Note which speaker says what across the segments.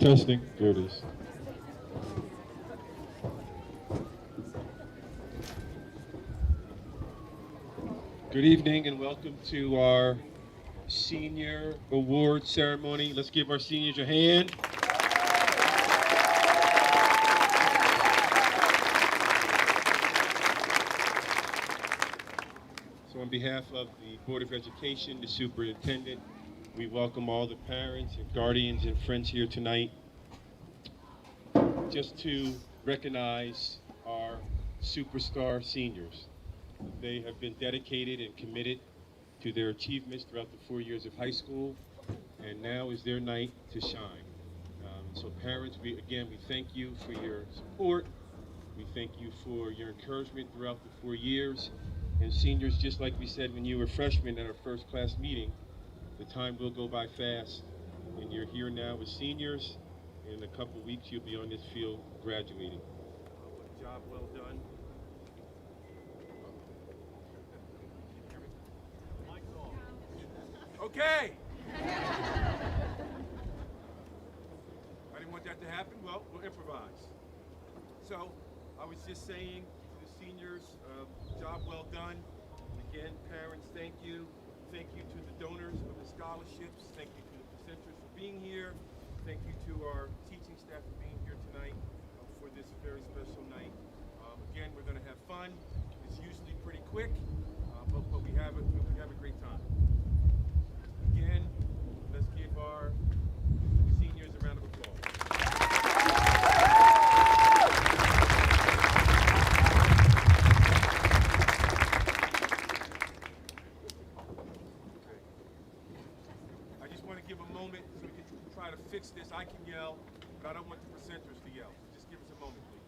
Speaker 1: Testing. There it is. Good evening and welcome to our senior award ceremony. Let's give our seniors a hand. So on behalf of the Board of Education, the Superintendent, we welcome all the parents and guardians and friends here tonight just to recognize our superstar seniors. They have been dedicated and committed to their achievements throughout the 4 years of high school, and now is their night to shine. So parents, we thank you for your support. We thank you for your encouragement throughout the 4 years. And seniors, just like we said when you were freshmen at our first class meeting, the time will go by fast, and you're here now as seniors. In a couple weeks, you'll be on this field graduating. Job well done.
Speaker 2: Okay. I didn't want that to happen. Well, we'll improvise. So, I was just saying to the seniors, job well done. Again, parents, thank you. Thank you to the donors of the scholarships. Thank you to the presenters for being here. Thank you to our teaching staff for being here tonight for this very special night. Again, we're going to have fun. It's usually pretty quick, but we have a great time. Again, let's give our seniors a round of applause. I just want to give a moment so we can try to fix this. I can yell, but I don't want the presenters to yell. Just give us a moment, please.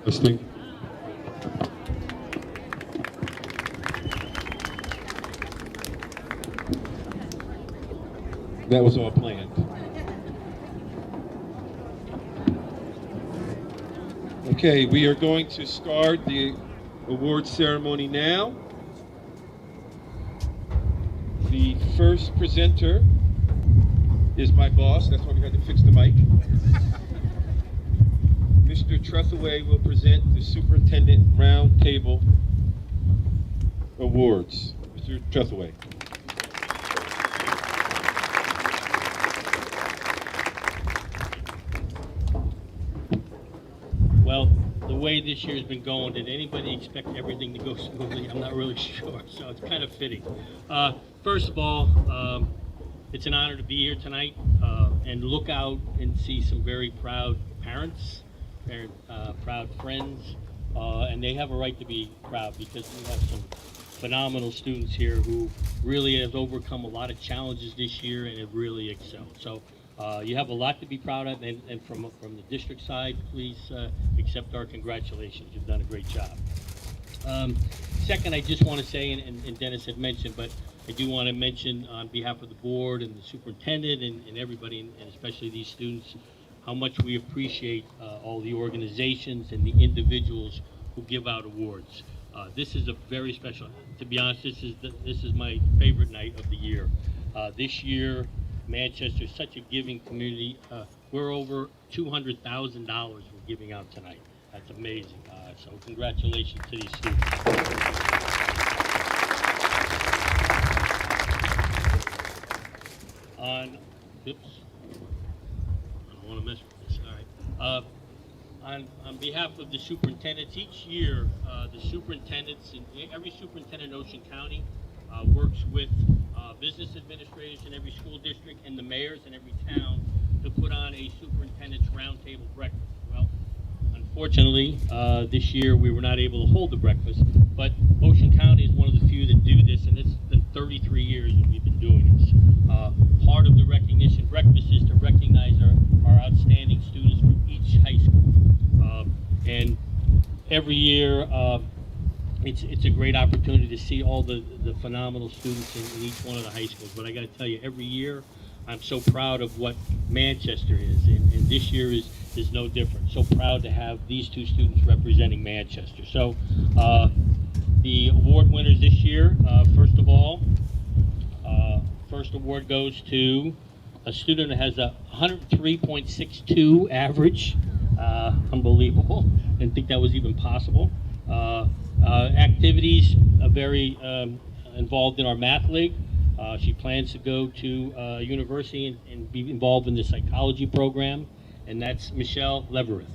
Speaker 1: Testing. That was all planned. Okay, we are going to start the award ceremony now. The first presenter is my boss. That's why we had to fix the mic. Mr. Trethewey will present the Superintendent Round Table Awards. Mr. Mr. Trethewey.
Speaker 3: Well, the way this year's been going, did anybody expect everything to go smoothly? I'm not really sure, so it's kind of fitting. First of all, it's an honor to be here tonight and look out and see some very proud parents, very proud friends, and they have a right to be proud because we have some phenomenal students here who really have overcome a lot of challenges this year and have really excelled. So you have a lot to be proud of, and from the district side, please accept our congratulations. You've done a great job. Second, I just want to say, and Dennis had mentioned, but I do want to mention on behalf of the board and the superintendent and everybody, and especially these students, how much we appreciate all the organizations and the individuals who give out awards. This is a very special. To be honest, this is my favorite night of the year. This year, Manchester is such a giving community. We're over $200,000 we're giving out tonight. That's amazing. So congratulations to these students. Oops. I don't want to mess with this. All right. On behalf of the superintendents, each year the superintendents, and every superintendent in Ocean County works with business administrators in every school district and the mayors in every town to put on a superintendent's roundtable breakfast. Well, unfortunately, this year we were not able to hold the breakfast, but Ocean County is one of the few that do this, and it's been 33 years that we've been doing this. Part of the recognition breakfast is to recognize our outstanding students from each high school. And every year, it's a great opportunity to see all the phenomenal students in each one of the high schools. But I got to tell you, every year, I'm so proud of what Manchester is, and this year is no different. So proud to have these two students representing Manchester. So the award winners this year, first of all, first award goes to a student that has a 103.62 average. Unbelievable. Didn't think that was even possible. Activities are very involved in our math league. She plans to go to university and be involved in the psychology program, and that's Michelle Levereth.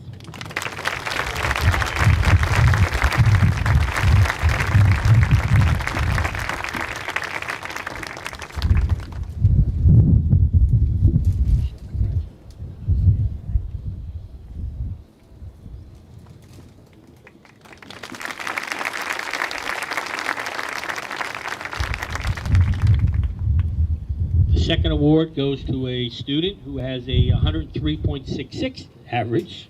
Speaker 3: Second award goes to a student who has a 103.66 average,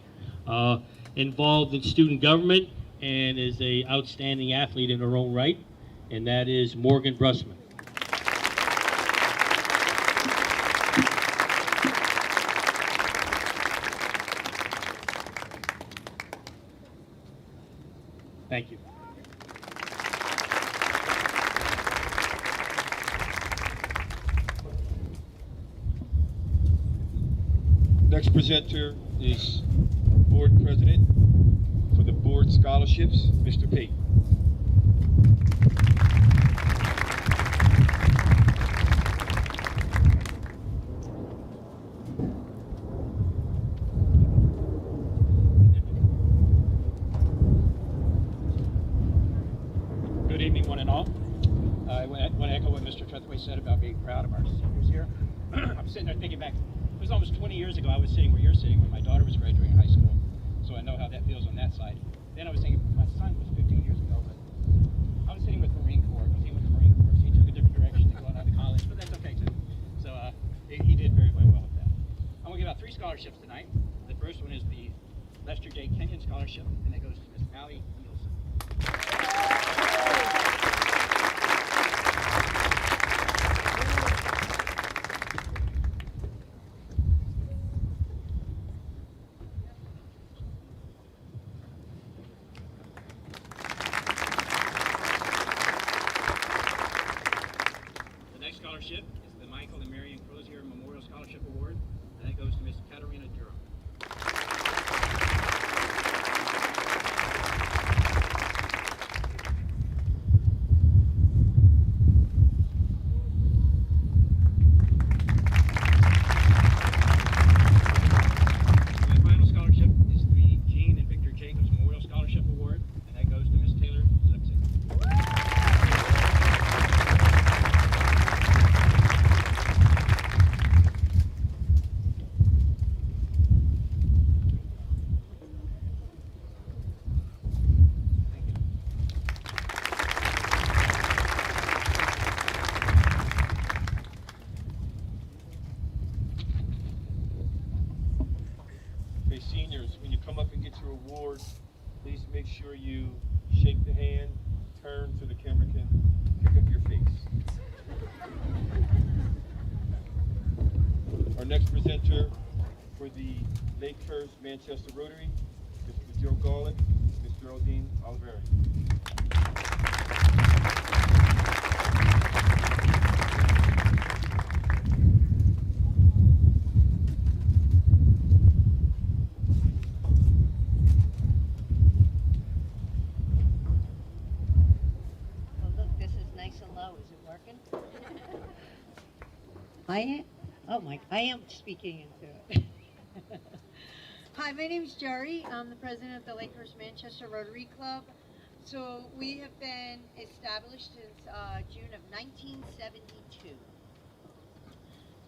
Speaker 3: involved in student government, and is a outstanding athlete in her own right, and that is Morgan Brussman. Thank you.
Speaker 1: Next presenter is board president for the board scholarships, Mr. Pate.
Speaker 4: Good evening, one and all. I want to echo what Mr. Trethewey said about being proud of our seniors here. I'm sitting there thinking back, it was almost 20 years ago I was sitting where you're sitting when my daughter was graduating high school, so I know how that feels on that side. Then I was thinking, my son was 15 years ago, but I was sitting with the Marine Corps, because he went to the Marine Corps, so he took a different direction than going on to college, but that's okay too. So he did very well with that. I'm going to give out 3 scholarships tonight. The first one is the Lester J. Kenyon Scholarship, and that goes to Miss Allie Nielsen. Scholarship is the Michael and Marion Crozier Memorial Scholarship Award, and that goes to Miss Katarina Durham.
Speaker 2: next presenter for the Lakehurst Manchester Rotary, Mr. Joe Garlick, Mr. Eldine Oliveri.
Speaker 5: Oh, look, this is nice and low. Is it working? I am. Oh my! I am speaking into it. Hi, my name is Jerry. I'm the president of the Lakehurst Manchester Rotary Club. So we have been established since June of 1972,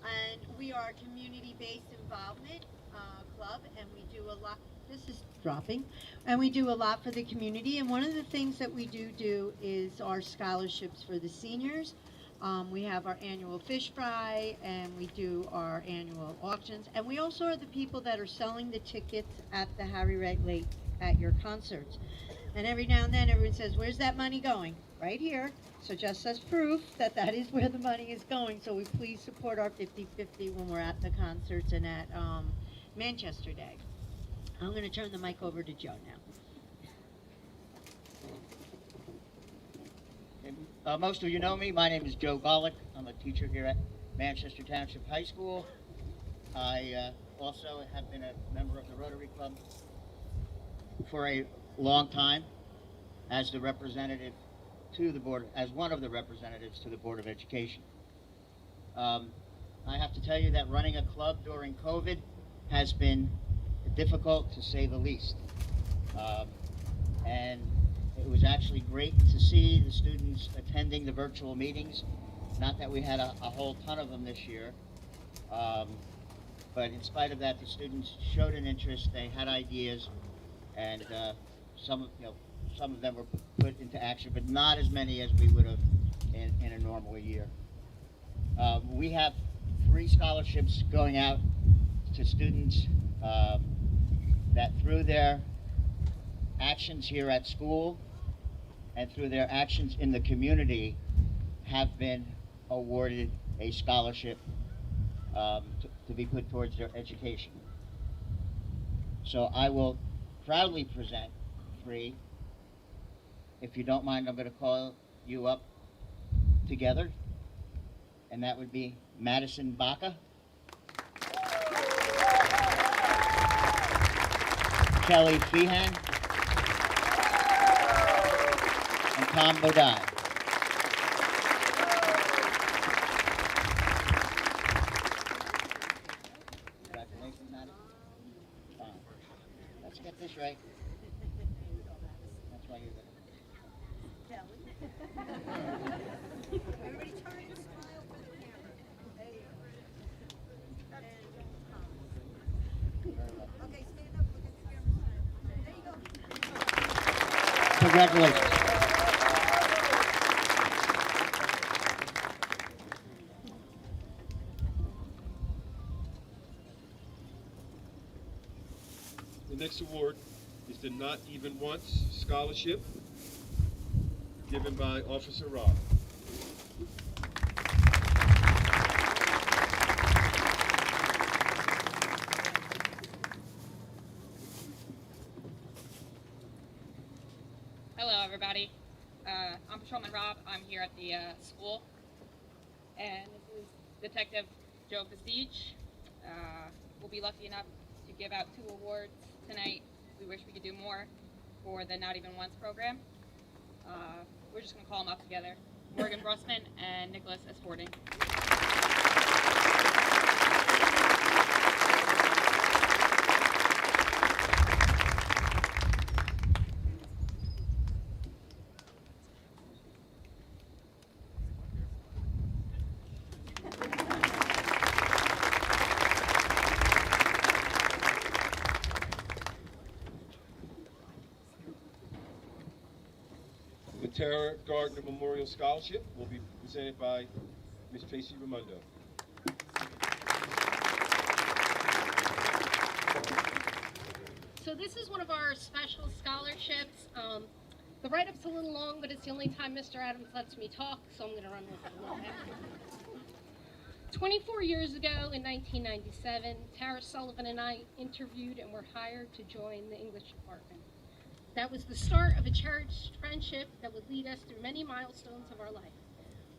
Speaker 5: and we are a community-based involvement club, and we do a lot. This is dropping, and we do a lot for the community. And one of the things that we do is our scholarships for the seniors. We have our annual fish fry, and we do our annual auctions, and we also are the people that are selling the tickets at the Harry Wright Lake at your concerts. And every now and then everyone says, where's that money going? Right here. So just as proof that that is where the money is going. So we please support our 50-50 when we're at the concerts and at Manchester Day. I'm going to turn the mic over to Joe now.
Speaker 6: Most of you know me. My name is Joe Garlick. I'm a teacher here at Manchester Township High School. I also have been a member of the Rotary Club for a long time as the representative to the board, as one of the representatives to the Board of Education. I have to tell you that running a club during COVID has been difficult, to say the least. And it was actually great to see the students attending the virtual meetings. Not that we had a whole ton of them this year, but in spite of that, the students showed an interest. They had ideas, and some of them were put into action, but not as many as we would have in a normal year. We have 3 scholarships going out to students that through their actions here at school and through their actions in the community have been awarded a scholarship to be put towards their education. So I will proudly present 3. If you don't mind, I'm going to call you up together, and that would be Madison Baca, Kelly Feehan, and Tom Bodine. Congratulations, Madison. Fine. Let's get this right. That's why you're there.
Speaker 5: Everybody turn and smile for the camera. There you go. Okay, stand up, look at the camera. There you go.
Speaker 6: Congratulations.
Speaker 2: The next award is the Not Even Once Scholarship, given by Officer Rob.
Speaker 7: Hello, everybody. I'm Patrolman Rob. I'm here at the school, and this is Detective Joe Vestige. We'll be lucky enough to give out 2 awards tonight. We wish we could do more for the Not Even Once program. We're just going to call them up together. Morgan Brusman and Nicholas S. Fording.
Speaker 2: The Tara Gardner Memorial Scholarship will be presented by Ms. Tracy Raimondo.
Speaker 8: So this is one of our special scholarships. The write-up's a little long, but it's the only time Mr. Adams lets me talk, so I'm going to run with it a little bit. 24 years ago, in 1997, Tara Sullivan and I interviewed and were hired to join the English department. That was the start of a cherished friendship that would lead us through many milestones of our life.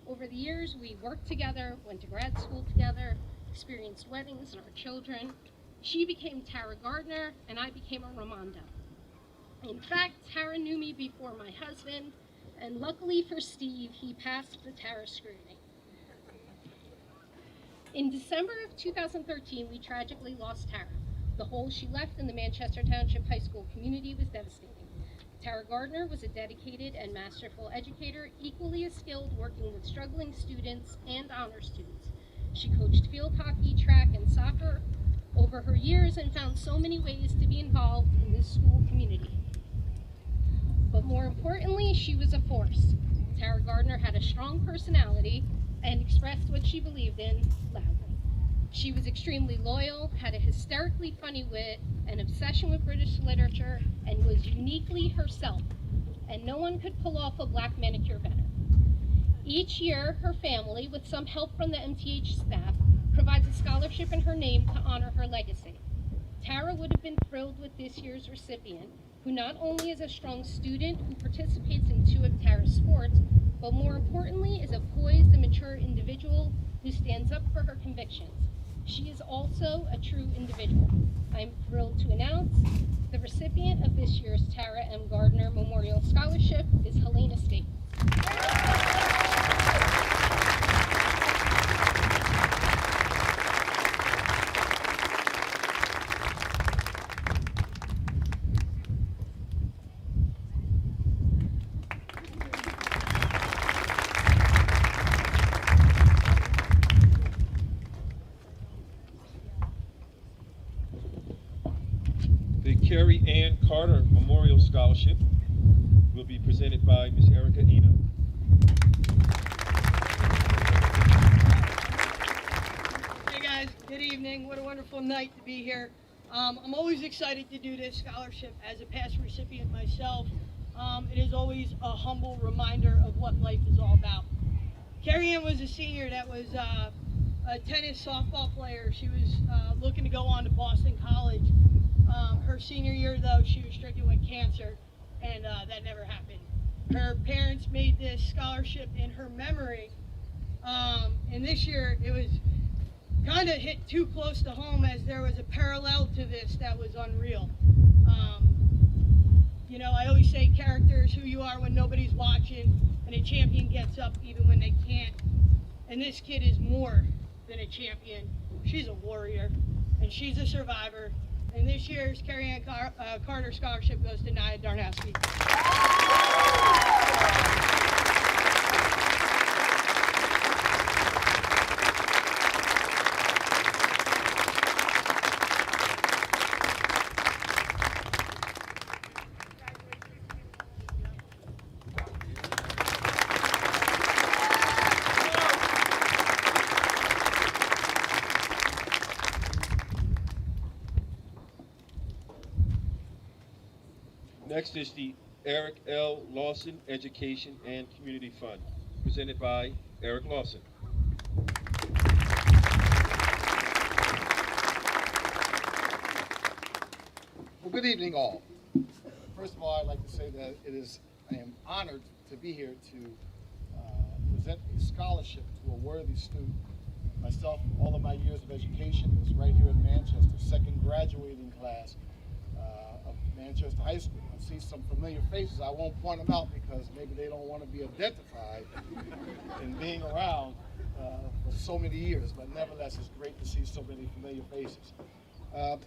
Speaker 8: Over the years, we worked together, went to grad school together, experienced weddings and our children. She became Tara Gardner, and I became a Ramondo. In fact, Tara knew me before my husband, and luckily for Steve, he passed the Tara scrutiny. In December of 2013, we tragically lost Tara. The hole she left in the Manchester Township High School community was devastating. Tara Gardner was a dedicated and masterful educator, equally as skilled working with struggling students and honor students. She coached field hockey, track, and soccer over her years and found so many ways to be involved in this school community. But more importantly, she was a force. Tara Gardner had a strong personality and expressed what she believed in loudly. She was extremely loyal, had a hysterically funny wit, an obsession with British literature, and was uniquely herself. And no one could pull off a black manicure better. Each year, her family, with some help from the MTH staff, provides a scholarship in her name to honor her legacy. Tara would have been thrilled with this year's recipient, who not only is a strong student who participates in 2 of Tara's sports, but more importantly is a poised and mature individual who stands up for her convictions. She is also a true individual. I'm thrilled to announce the recipient of this year's Tara M. Gardner Memorial Scholarship is Helena State.
Speaker 1: The Carrie Ann Carter Memorial Scholarship will be presented by Ms. Erica Eno.
Speaker 9: Hey guys, good evening. What a wonderful night to be here. I'm always excited to do this scholarship as a past recipient myself. It is always a humble reminder of what life is all about. Carrie Ann was a senior that was a tennis softball player. She was looking to go on to Boston College. Her senior year, though, she was stricken with cancer, and that never happened. Her parents made this scholarship in her memory, and this year it was kind of hit too close to home, as there was a parallel to this that was unreal. You know, I always say character is who you are when nobody's watching, and a champion gets up even when they can't. And this kid is more than a champion. She's a warrior, and she's a survivor. And this year's Carrie Ann Carter Scholarship goes to Nia Darnowski.
Speaker 1: Next is the Eric L. Lawson Education and Community Fund, presented by Eric Lawson.
Speaker 10: Well, good evening, all. First of all, I'd like to say that I am honored to be here to present a scholarship to a worthy student. Myself, all of my years of education was right here in Manchester, second graduating class of Manchester High School. I see some familiar faces. I won't point them out because maybe they don't want to be identified in being around for so many years, but nevertheless, it's great to see so many familiar faces.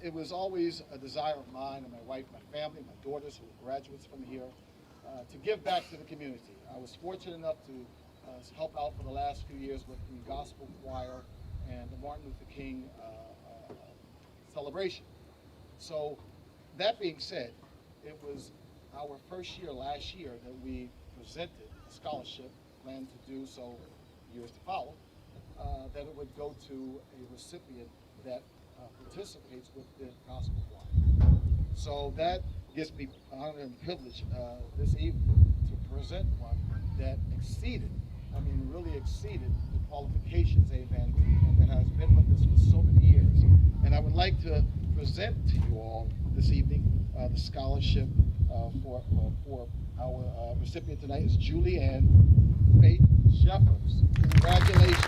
Speaker 10: It was always a desire of mine and my wife, my family, my daughters who were graduates from here, to give back to the community. I was fortunate enough to help out for the last few years with the gospel choir and the Martin Luther King celebration. So that being said, it was our first year last year that we presented a scholarship, planned to do so years to follow, that it would go to a recipient that participates with the gospel choir. So that gives me honor and privilege this evening to present one that exceeded, I mean really exceeded the qualifications, amen, and that has been with us for so many years. And I would like to present to you all this evening the scholarship for our recipient tonight is Julianne Faith Shepherds. Congratulations.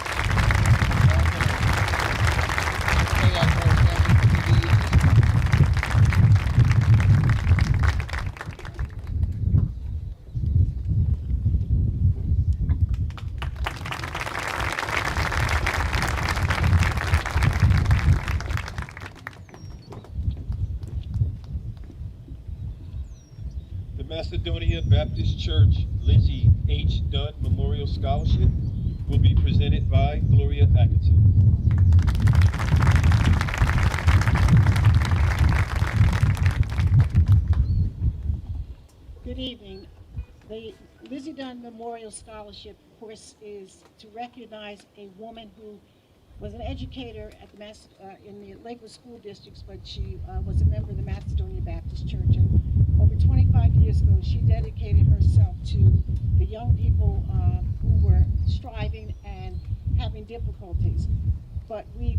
Speaker 1: The Macedonia Baptist Church Lizzie H. Dunn Memorial Scholarship will be presented by Gloria Atkinson.
Speaker 11: Good evening. The Lizzie Dunn Memorial Scholarship, of course, is to recognize a woman who was an educator at the in the Lakewood School Districts, but she was a member of the Macedonia Baptist Church. And over 25 years ago, she dedicated herself to the young people who were striving and having difficulties. But we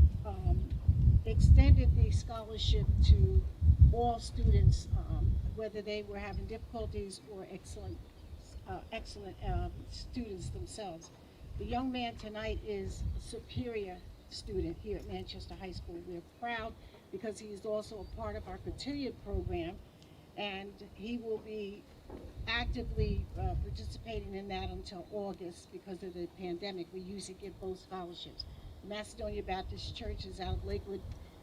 Speaker 11: extended the scholarship to all students, whether they were having difficulties or excellent students themselves. The young man tonight is a superior student here at Manchester High School. We're proud because he is also a part of our Cotillion program, and he will be actively participating in that until August because of the pandemic. We usually give both scholarships. The Macedonia Baptist Church is out of Lakewood,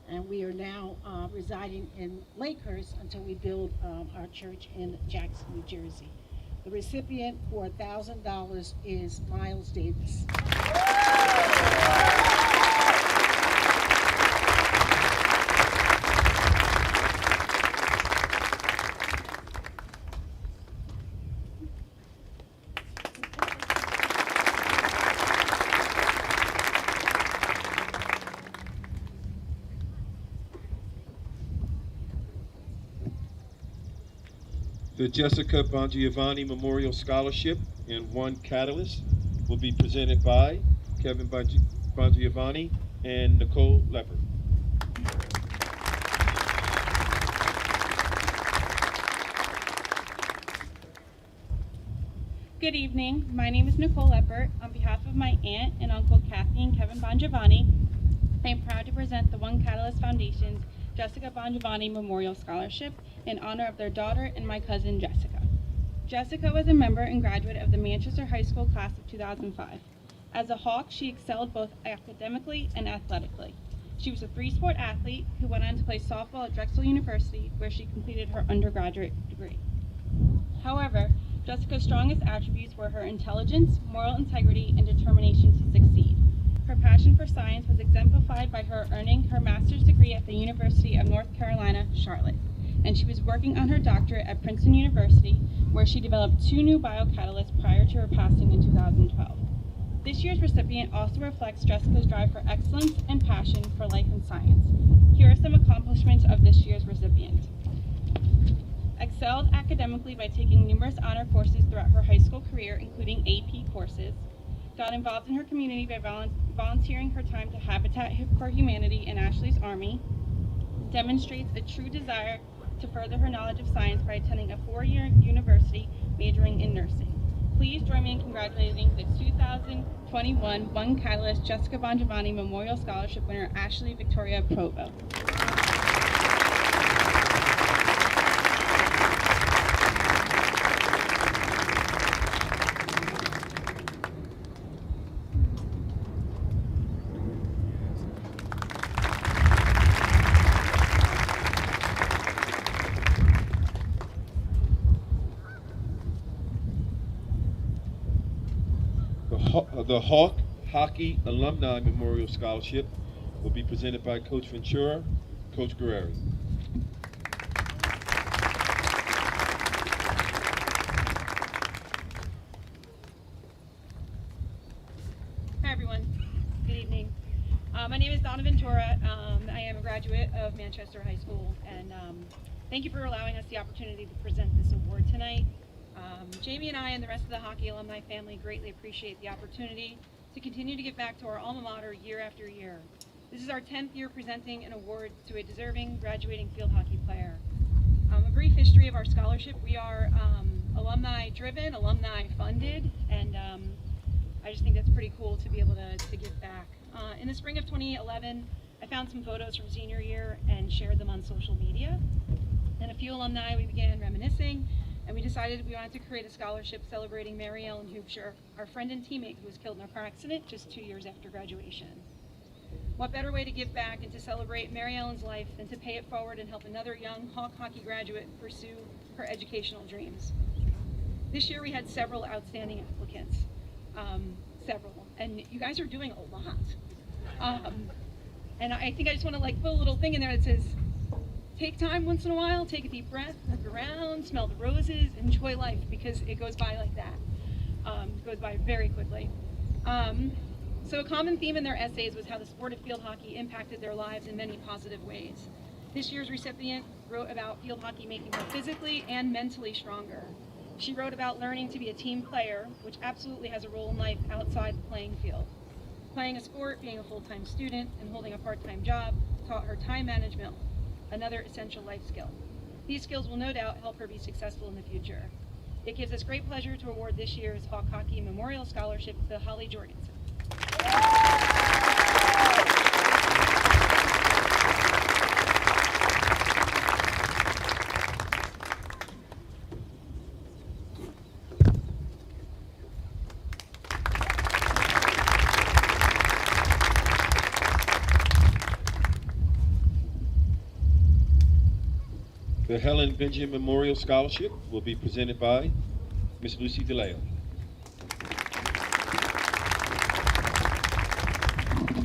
Speaker 11: and we are now residing in Lakehurst until we build our church in Jackson, New Jersey. The recipient for $1,000 is Miles Davis.
Speaker 1: The Jessica Bongiovanni Memorial Scholarship and One Catalyst will be presented by Kevin Bongiovanni and Nicole Leopard.
Speaker 12: Good evening. My name is Nicole Leppert. On behalf of my aunt and uncle Kathy and Kevin Bongiovanni, I am proud to present the One Catalyst Foundation's Jessica Bongiovanni Memorial Scholarship in honor of their daughter and my cousin Jessica. Jessica was a member and graduate of the Manchester High School class of 2005. As a Hawk, she excelled both academically and athletically. She was a three-sport athlete who went on to play softball at Drexel University, where she completed her undergraduate degree. However, Jessica's strongest attributes were her intelligence, moral integrity, and determination to succeed. Her passion for science was exemplified by her earning her master's degree at the University of North Carolina, Charlotte, and she was working on her doctorate at Princeton University, where she developed 2 new biocatalysts prior to her passing in 2012. This year's recipient also reflects Jessica's drive for excellence and passion for life and science. Here are some accomplishments of this year's recipient. Excelled academically by taking numerous honor courses throughout her high school career, including AP courses. Got involved in her community by volunteering her time to Habitat for Humanity and Ashley's Army. Demonstrates a true desire to further her knowledge of science by attending a 4-year university majoring in nursing. Please join me in congratulating the 2021 One Catalyst Jessica Bongiovanni Memorial Scholarship winner Ashley Victoria Provo.
Speaker 1: The Hawk Hockey Alumni Memorial Scholarship will be presented by Coach Ventura, Coach Guerrero.
Speaker 12: Hi everyone, good evening. My name is Donna Ventura. I am a graduate of Manchester High School, and thank you for allowing us the opportunity to present this award tonight. Jamie and I and the rest of the hockey alumni family greatly appreciate the opportunity to continue to give back to our alma mater year after year. This is our 10th year presenting an award to a deserving graduating field hockey player. A brief history of our scholarship. We are alumni driven, alumni funded, and I just think that's pretty cool to be able to give back. In the spring of 2011, I found some photos from senior year and shared them on social media. And a few alumni, we began reminiscing, and we decided we wanted to create a scholarship celebrating Mary Ellen Hoopshire, our friend and teammate who was killed in a car accident just 2 years after graduation. What better way to give back and to celebrate Mary Ellen's life than to pay it forward and help another young Hawk hockey graduate pursue her educational dreams? This year we had several outstanding applicants, several, and you guys are doing a lot. And I think I just want to put a little thing in there that says, take time once in a while, take a deep breath, look around, smell the roses, enjoy life, because it goes by like that. It goes by very quickly. So a common theme in their essays was how the sport of field hockey impacted their lives in many positive ways. This year's recipient wrote about field hockey making her physically and mentally stronger. She wrote about learning to be a team player, which absolutely has a role in life outside the playing field. Playing a sport, being a full-time student, and holding a part-time job taught her time management, another essential life skill. These skills will no doubt help her be successful in the future. It gives us great pleasure to award this year's Hawk Hockey Memorial Scholarship to Holly Jorgensen.
Speaker 1: The Helen Benjamin Memorial Scholarship will be presented by Ms. Lucy DeLeo.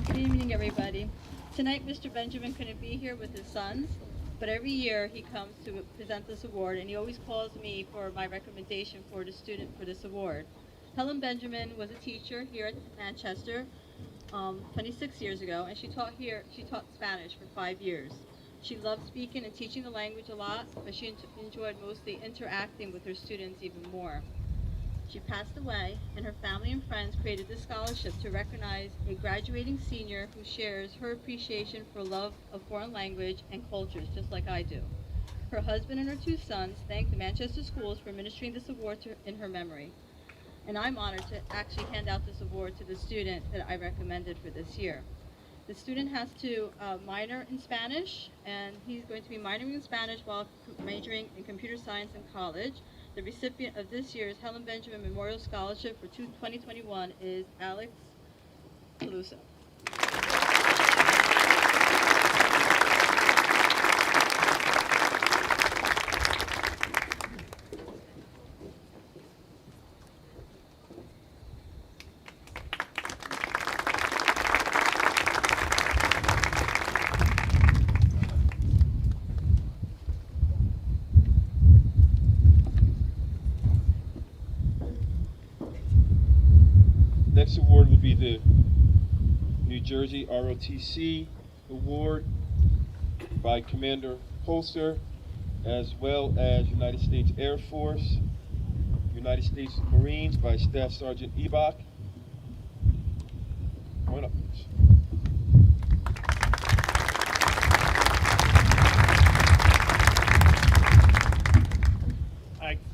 Speaker 13: Good evening, everybody. Tonight, Mr. Benjamin couldn't be here with his sons, but every year he comes to present this award, and he always calls me for my recommendation for the student for this award. Helen Benjamin was a teacher here at Manchester 26 years ago, and she taught Spanish for 5 years. She loved speaking and teaching the language a lot, but she enjoyed mostly interacting with her students even more. She passed away, and her family and friends created this scholarship to recognize a graduating senior who shares her appreciation for love of foreign language and cultures, just like I do. Her husband and her 2 sons thank the Manchester schools for administering this award in her memory. And I'm honored to actually hand out this award to the student that I recommended for this year. The student has to minor in Spanish, and he's going to be minoring in Spanish while majoring in computer science in college. The recipient of this year's Helen Benjamin Memorial Scholarship for 2021 is Alex Caluso.
Speaker 1: Next award will be the New Jersey ROTC Award by Commander Holster, as well as United States Air Force, United States Marines by Staff Sergeant Ebach. Come on up, please.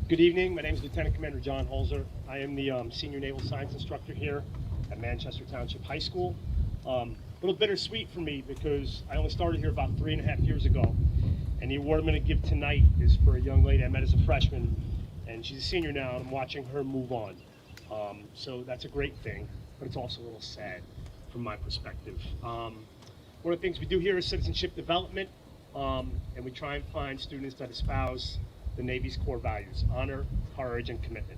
Speaker 14: Good evening. My name is Lieutenant Commander John Holzer. I am the Senior Naval Science Instructor here at Manchester Township High School. A little bittersweet for me because I only started here about 3.5 years ago. And the award I'm going to give tonight is for a young lady I met as a freshman. And she's a senior now, and I'm watching her move on. So that's a great thing, but it's also a little sad from my perspective. One of the things we do here is citizenship development, and we try and find students that espouse the Navy's core values: honor, courage, and commitment.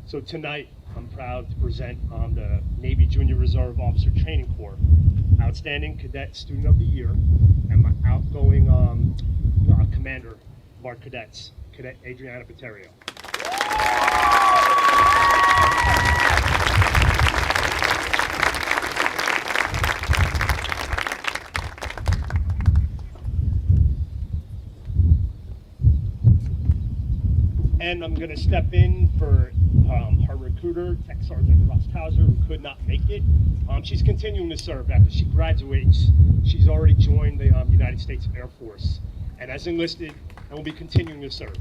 Speaker 14: So tonight, I'm proud to present the Navy Junior Reserve Officer Training Corps Outstanding Cadet Student of the Year, and my outgoing commander of our cadets, Cadet Adriana Paterio. And I'm going to step in for her recruiter, Tech Sergeant Ross Hauser, who could not make it. She's continuing to serve. After she graduates, she's already joined the United States Air Force and has enlisted and will be continuing to serve.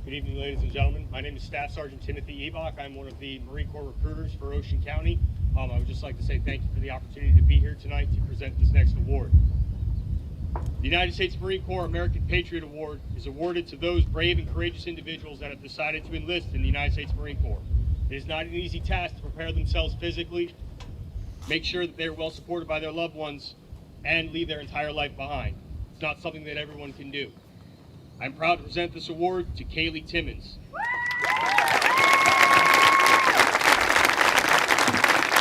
Speaker 14: Good evening, ladies and gentlemen. My name is Staff Sergeant Timothy Ebach. I'm one of the Marine Corps recruiters for Ocean County. I would just like to say thank you for the opportunity to be here tonight to present this next award. The United States Marine Corps American Patriot Award is awarded to those brave and courageous individuals that have decided to enlist in the United States Marine Corps. It is not an easy task to prepare themselves physically, make sure that they are well supported by their loved ones, and leave their entire life behind. It's not something that everyone can do. I'm proud to present this award to Kaylee Timmons.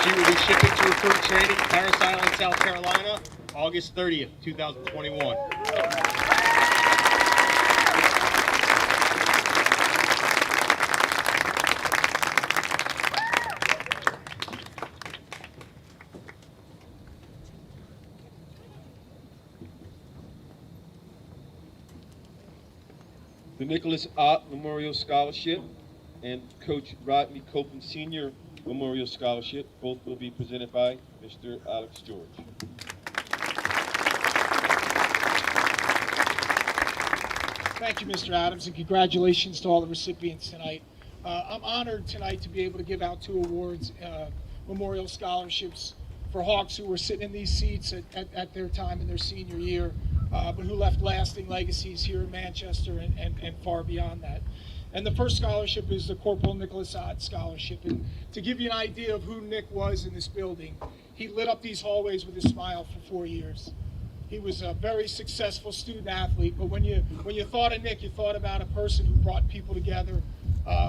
Speaker 14: She will be shipping to recruit training, Parris Island, South Carolina, August 30th, 2021.
Speaker 1: The Nicholas Ott Memorial Scholarship and Coach Rodney Copeland Sr. Memorial Scholarship, both will be presented by Mr. Alex George.
Speaker 15: Thank you, Mr. Adams, and congratulations to all the recipients tonight. I'm honored tonight to be able to give out 2 awards, memorial scholarships for Hawks who were sitting in these seats at their time in their senior year, but who left lasting legacies here in Manchester and far beyond that. And the first scholarship is the Corporal Nicholas Ott Scholarship. And to give you an idea of who Nick was in this building, he lit up these hallways with a smile for 4 years. He was a very successful student athlete, but when you thought of Nick, you thought about a person who brought people together,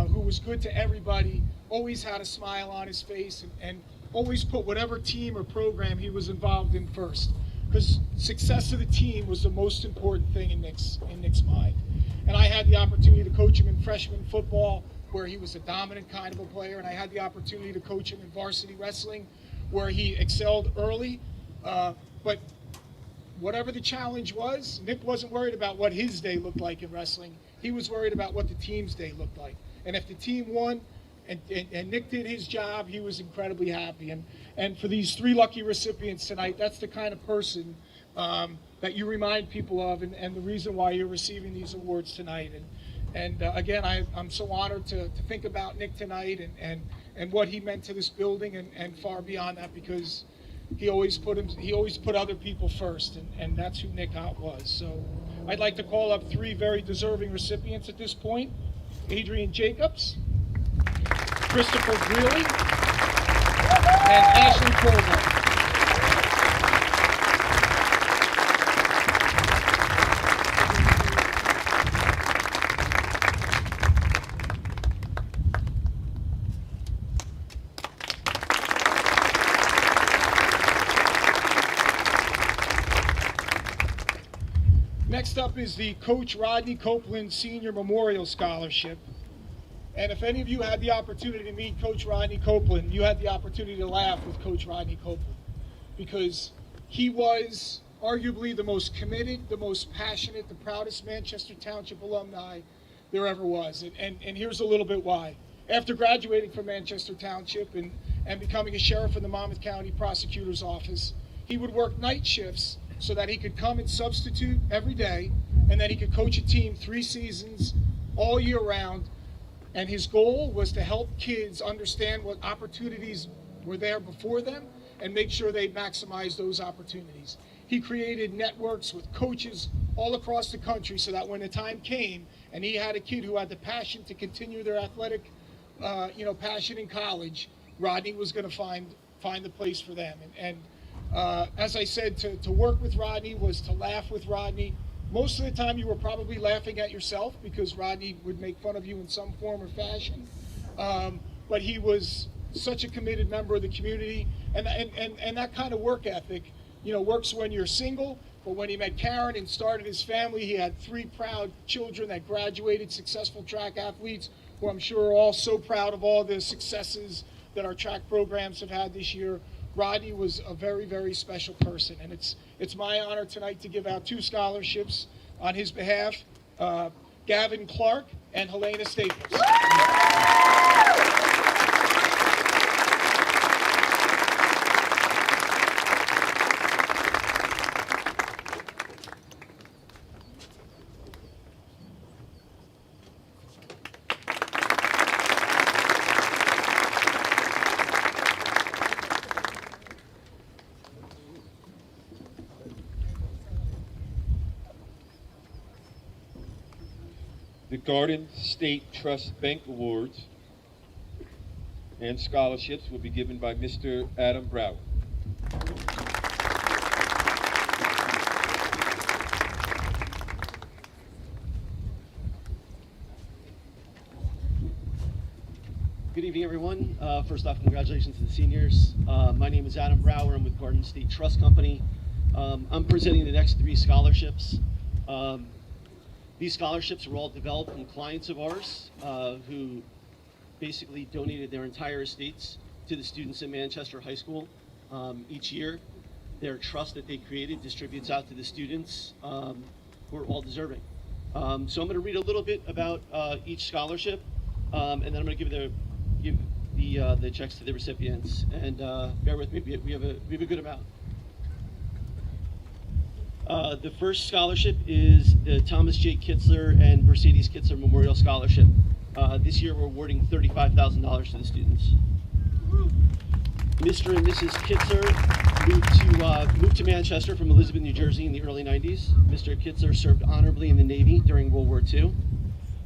Speaker 15: who was good to everybody, always had a smile on his face, and always put whatever team or program he was involved in first. Because success of the team was the most important thing in Nick's mind. And I had the opportunity to coach him in freshman football, where he was a dominant kind of a player, and I had the opportunity to coach him in varsity wrestling, where he excelled early. But whatever the challenge was, Nick wasn't worried about what his day looked like in wrestling. He was worried about what the team's day looked like. And if the team won and Nick did his job, he was incredibly happy. And for these 3 lucky recipients tonight, that's the kind of person that you remind people of, and the reason why you're receiving these awards tonight. And again, I'm so honored to think about Nick tonight and what he meant to this building and far beyond that, because he always put other people first, and that's who Nick Ott was. So I'd like to call up 3 very deserving recipients at this point: Adrian Jacobs, Christopher Greeley, and Ashley Colonial. Next up is the Coach Rodney Copeland Senior Memorial Scholarship. And if any of you had the opportunity to meet Coach Rodney Copeland, you had the opportunity to laugh with Coach Rodney Copeland, because he was arguably the most committed, the most passionate, the proudest Manchester Township alumni there ever was. And here's a little bit why. After graduating from Manchester Township and becoming a sheriff in the Monmouth County Prosecutor's Office, he would work night shifts so that he could come and substitute every day, and then he could coach a team 3 seasons all year round. And his goal was to help kids understand what opportunities were there before them and make sure they maximize those opportunities. He created networks with coaches all across the country so that when the time came and he had a kid who had the passion to continue their athletic passion in college, Rodney was going to find the place for them. And as I said, to work with Rodney was to laugh with Rodney. Most of the time you were probably laughing at yourself, because Rodney would make fun of you in some form or fashion. But he was such a committed member of the community, and that kind of work ethic, works when you're single, But when he met Karen and started his family, he had 3 proud children that graduated, successful track athletes, who I'm sure are all so proud of all the successes that our track programs have had this year. Rodney was a very, very special person, and it's my honor tonight to give out 2 scholarships on his behalf, Gavin Clark and Helena Staples.
Speaker 1: The Garden State Trust Bank Awards and scholarships will be given by Mr. Adam Brower.
Speaker 16: Good evening, everyone. First off, congratulations to the seniors. My name is Adam Brower. I'm with Garden State Trust Company. I'm presenting the next 3 scholarships. These scholarships were all developed from clients of ours who basically donated their entire estates to the students at Manchester High School each year. Their trust that they created distributes out to the students who are all deserving. So I'm going to read a little bit about each scholarship, and then I'm going to give the checks to the recipients. And bear with me, we have a good amount. The first scholarship is the Thomas J. Kitzler and Mercedes Kitzler Memorial Scholarship. This year we're awarding $35,000 to the students. Mr. and Mrs. Kitzler moved to Manchester from Elizabeth, New Jersey in the early 90s. Mr. Kitzler served honorably in the Navy during World War II.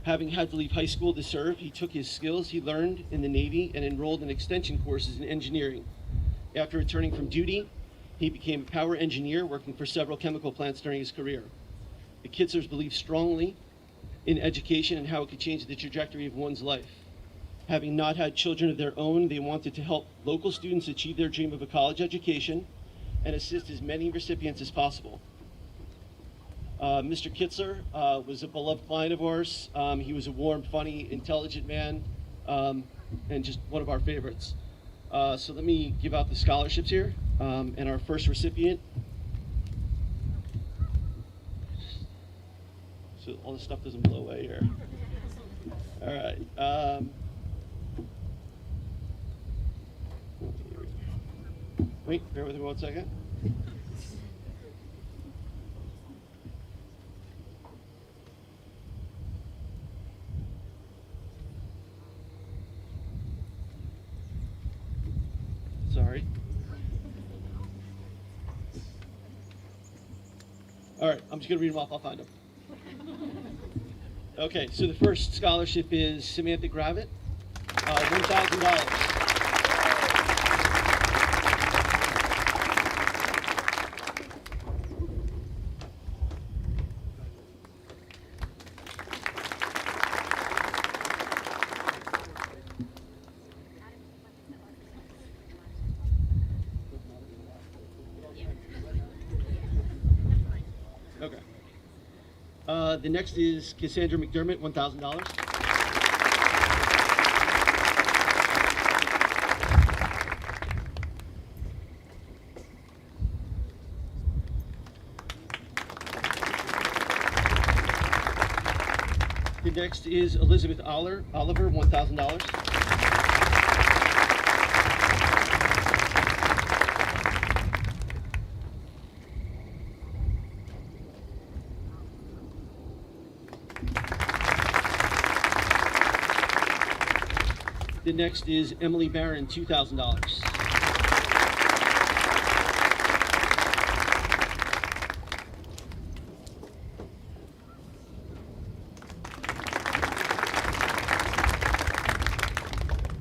Speaker 16: Having had to leave high school to serve, he took his skills he learned in the Navy and enrolled in extension courses in engineering. After returning from duty, he became a power engineer working for several chemical plants during his career. The Kitzlers believe strongly in education and how it could change the trajectory of one's life. Having not had children of their own, they wanted to help local students achieve their dream of a college education and assist as many recipients as possible. Mr. Kitzler was a beloved client of ours. He was a warm, funny, intelligent man, and just one of our favorites. So let me give out the scholarships here. And our first recipient. So all this stuff doesn't blow away here. All right. Wait, bear with me 1 second. Sorry. All right, I'm just going to read them off. I'll find them. Okay, so the first scholarship is Samantha Gravitt, $1,000. Okay. The next is Cassandra McDermott, $1,000. The next is Elizabeth Oliver, $1,000. The next is Emily Barron, $2,000.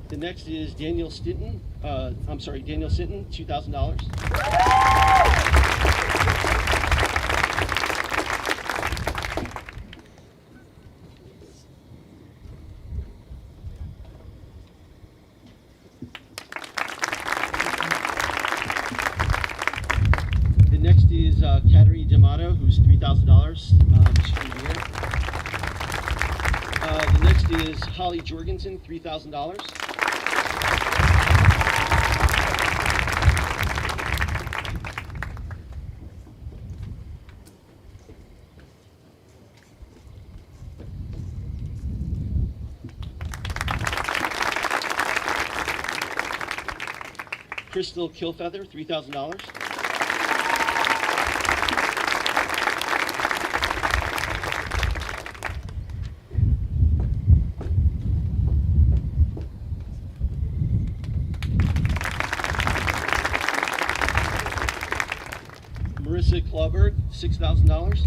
Speaker 16: The next is Daniel Sinton, $2,000. The next is Kateri Demai. D'Amato, who's $3,000. She's going to be here. The next is Holly Jorgensen, $3,000. Crystal Kilfeather, $3,000. Marissa Clawberg, $6,000.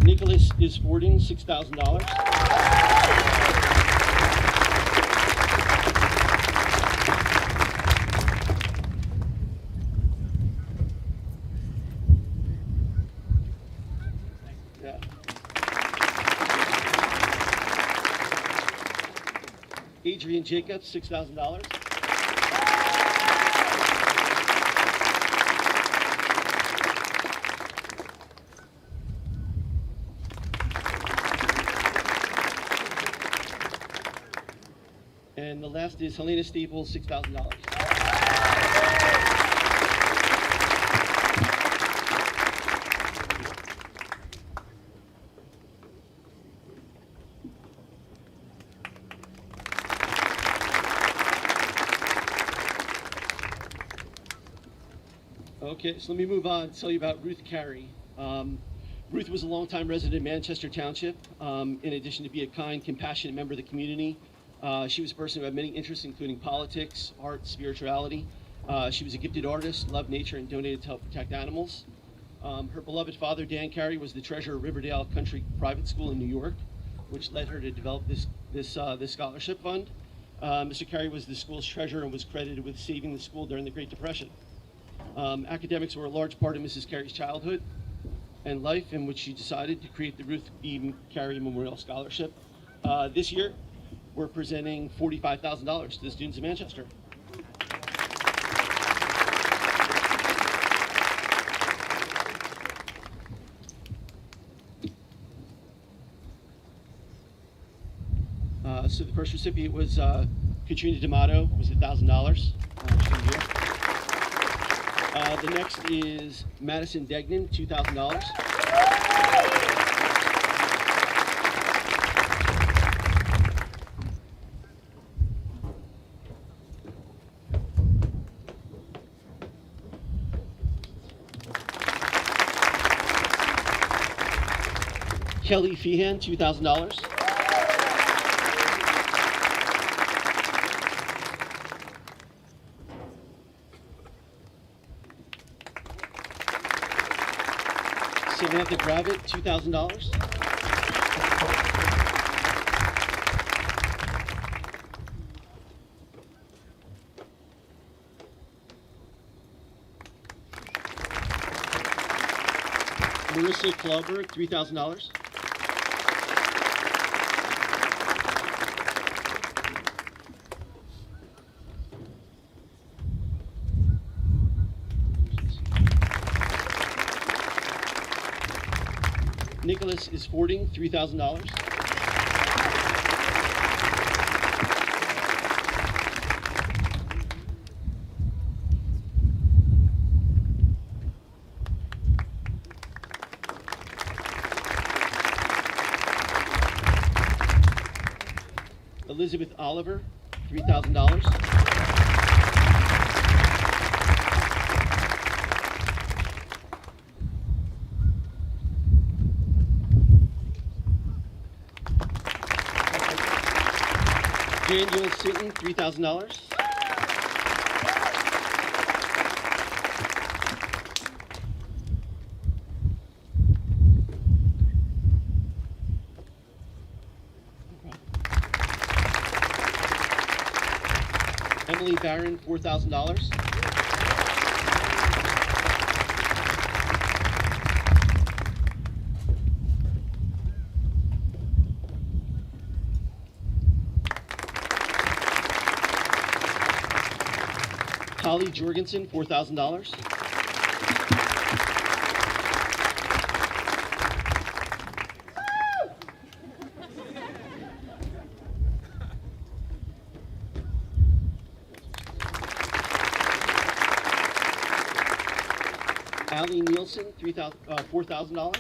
Speaker 16: Nicholas is Fording, $6,000. Yeah. Adrian Jacobs, $6,000. And the last is Helena Staples, $6,000. Okay, so let me move on and tell you about Ruth Carey. Ruth was a longtime resident of Manchester Township. In addition to be a kind, compassionate member of the community, she was a person who had many interests, including politics, art, spirituality. She was a gifted artist, loved nature, and donated to help protect animals. Her beloved father, Dan Carey, was the treasurer of Riverdale Country Private School in New York, which led her to develop this scholarship fund. Mr. Carey was the school's treasurer and was credited with saving the school during the Great Depression. Academics were a large part of Mrs. Carey's childhood and life, in which she decided to create the Ruth E. Carey Memorial Scholarship. This year, we're presenting $45,000 to the students of Manchester. So the first recipient was Katrina D'Amato, was $1,000. The next is Madison Degnan, $2,000. Kelly Feehan, $2,000. Samantha Gravitt, $2,000. Marissa Clawberg, $3,000. Nicholas is Fording, $3,000. Elizabeth Oliver, $3,000. Daniel Sinton, $3,000. Emily Barron, $4,000. Holly Jorgensen, $4,000. Allie Nielsen, $4,000.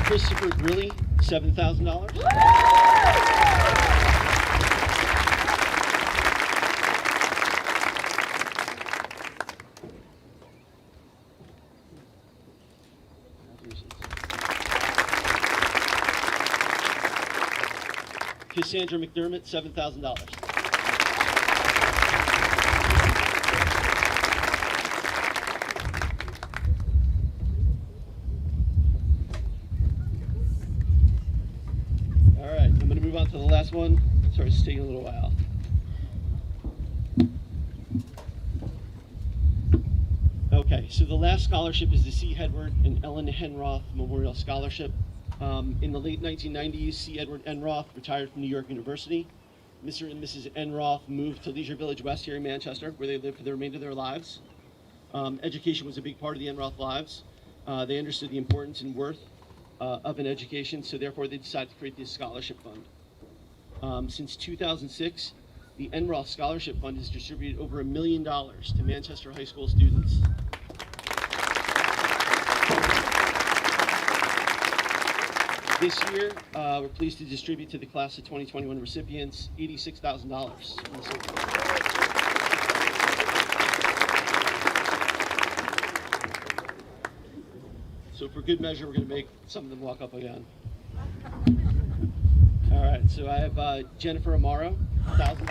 Speaker 16: Christopher Grilly, $7,000. Cassandra McDermott, $7,000. All right, I'm going to move on to the last one. Sorry, it's taking a little while. Okay, so the last scholarship is the C. Edward and Ellen Henroth Memorial Scholarship. In the late 1990s, C. Edward Enroth retired from New York University. Mr. and Mrs. Enroth moved to Leisure Village West here in Manchester, where they lived for the remainder of their lives. Education was a big part of the Enroth lives. They understood the importance and worth of an education, so therefore they decided to create this scholarship fund. Since 2006, the Enroth Scholarship Fund has distributed over $1 million to Manchester high school students. This year, we're pleased to distribute to the class of 2021 recipients $86,000. So for good measure, we're going to make some of them walk up again. All right, so I have Jennifer Amaro, $1,000.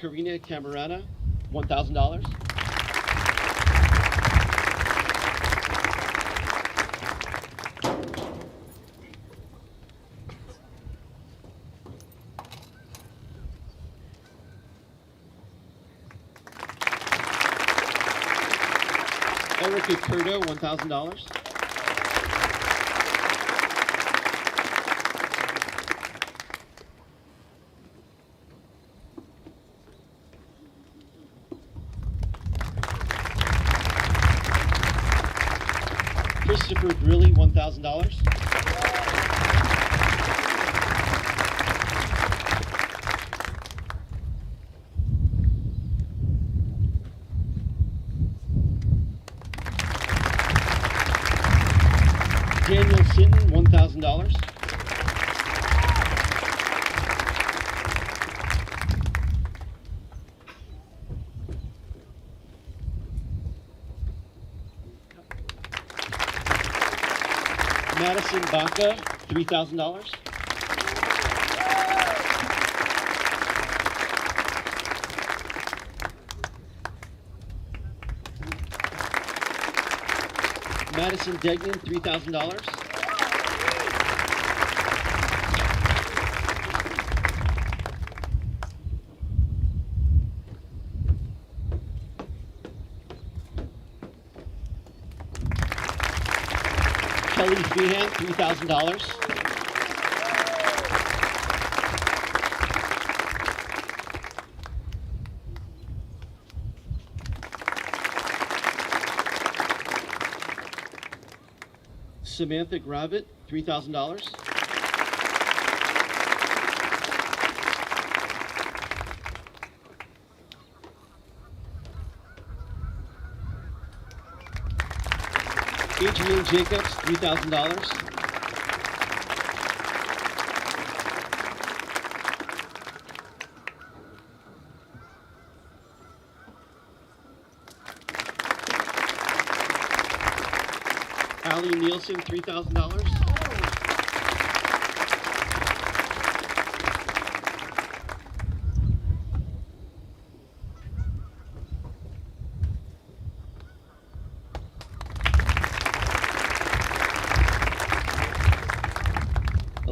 Speaker 16: Karina Camarana, $1,000. Erica Curto, $1,000. Christopher Grilly, $1,000. Daniel Sinton, $1,000. Madison Baca, $3,000. Madison Degnan, $3,000. Kelly Feehan, $3,000. Samantha Gravitt, $3,000. Adrienne Jacobs, $3,000. Allie Nielsen, $3,000.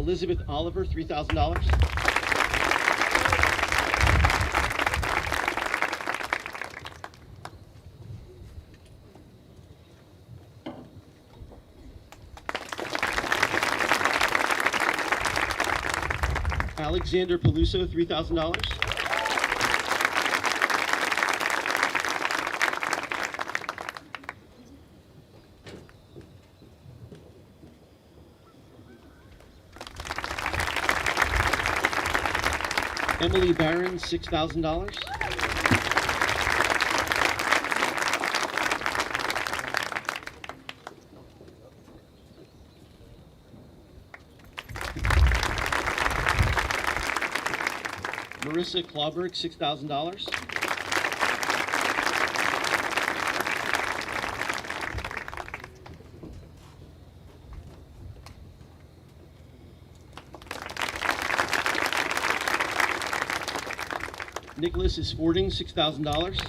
Speaker 16: Elizabeth Oliver, $3,000. Alexander Peluso, $3,000. Emily Barron, $6,000. Marissa Clawberg, $6,000. Nicholas is Fording, $6,000.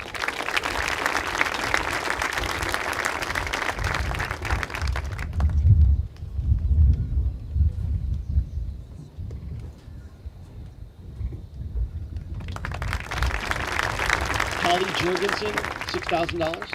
Speaker 16: Holly Jorgensen, $6,000.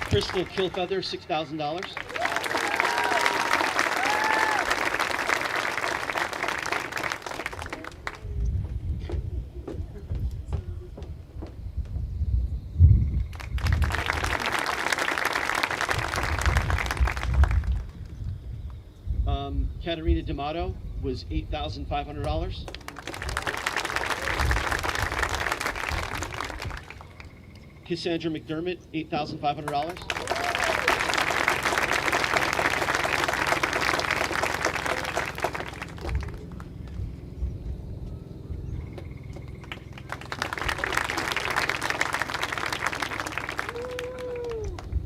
Speaker 16: Crystal Kilfeather, $6,000. Katerina D'Amato was $8,500. Cassandra McDermott, $8,500.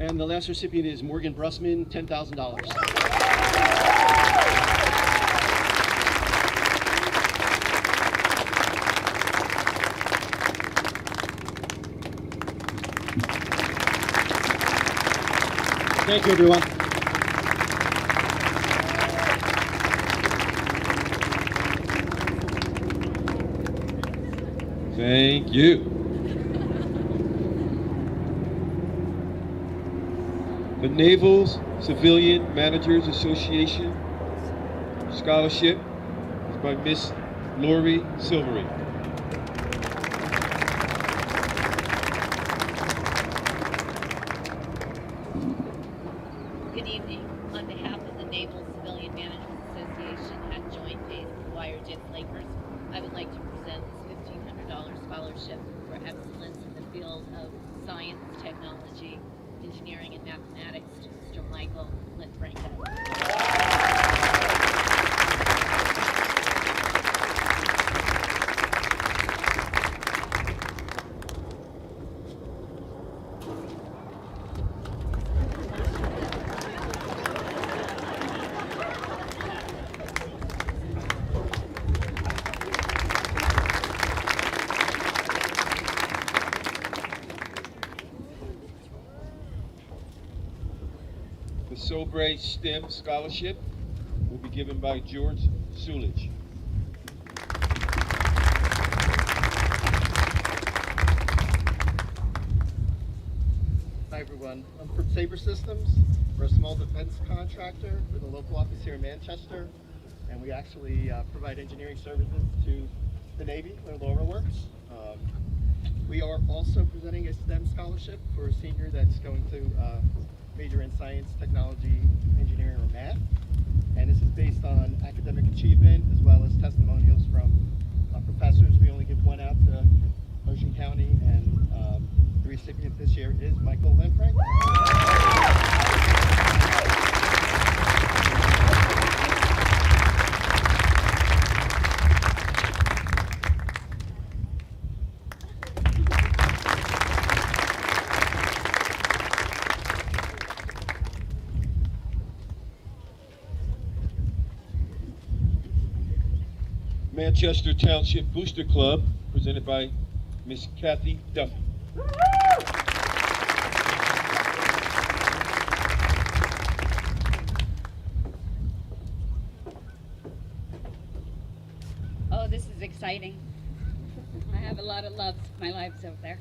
Speaker 16: And the last recipient is Morgan Brussman, $10,000. Thank you, everyone.
Speaker 1: Thank you. The Naval Civilian Managers Association Scholarship is by Miss Lori Silvery.
Speaker 17: Good evening. On behalf of the Naval Civilian Managers Association at Joint Base Wire-Jets Lakers, I would like to present this $1,500 scholarship for excellence in the field of science, technology, engineering, and mathematics to Mr. Michael Litfranco.
Speaker 1: The Sobre STEM Scholarship will be given by George Sulich.
Speaker 18: Hi everyone, I'm from Sabre Systems. We're a small defense contractor with a local office here in Manchester, and we actually provide engineering services to the Navy where Laura works. We are also presenting a STEM scholarship for a senior that's going to major in science, technology, engineering, or math. And this is based on academic achievement as well as testimonials from professors. We only give one out to Ocean County, and the recipient this year is Michael Linfrank.
Speaker 1: Manchester Township Booster Club, presented by Miss Kathy Duffy.
Speaker 19: Oh, this is exciting. I have a lot of loves. My life's out there.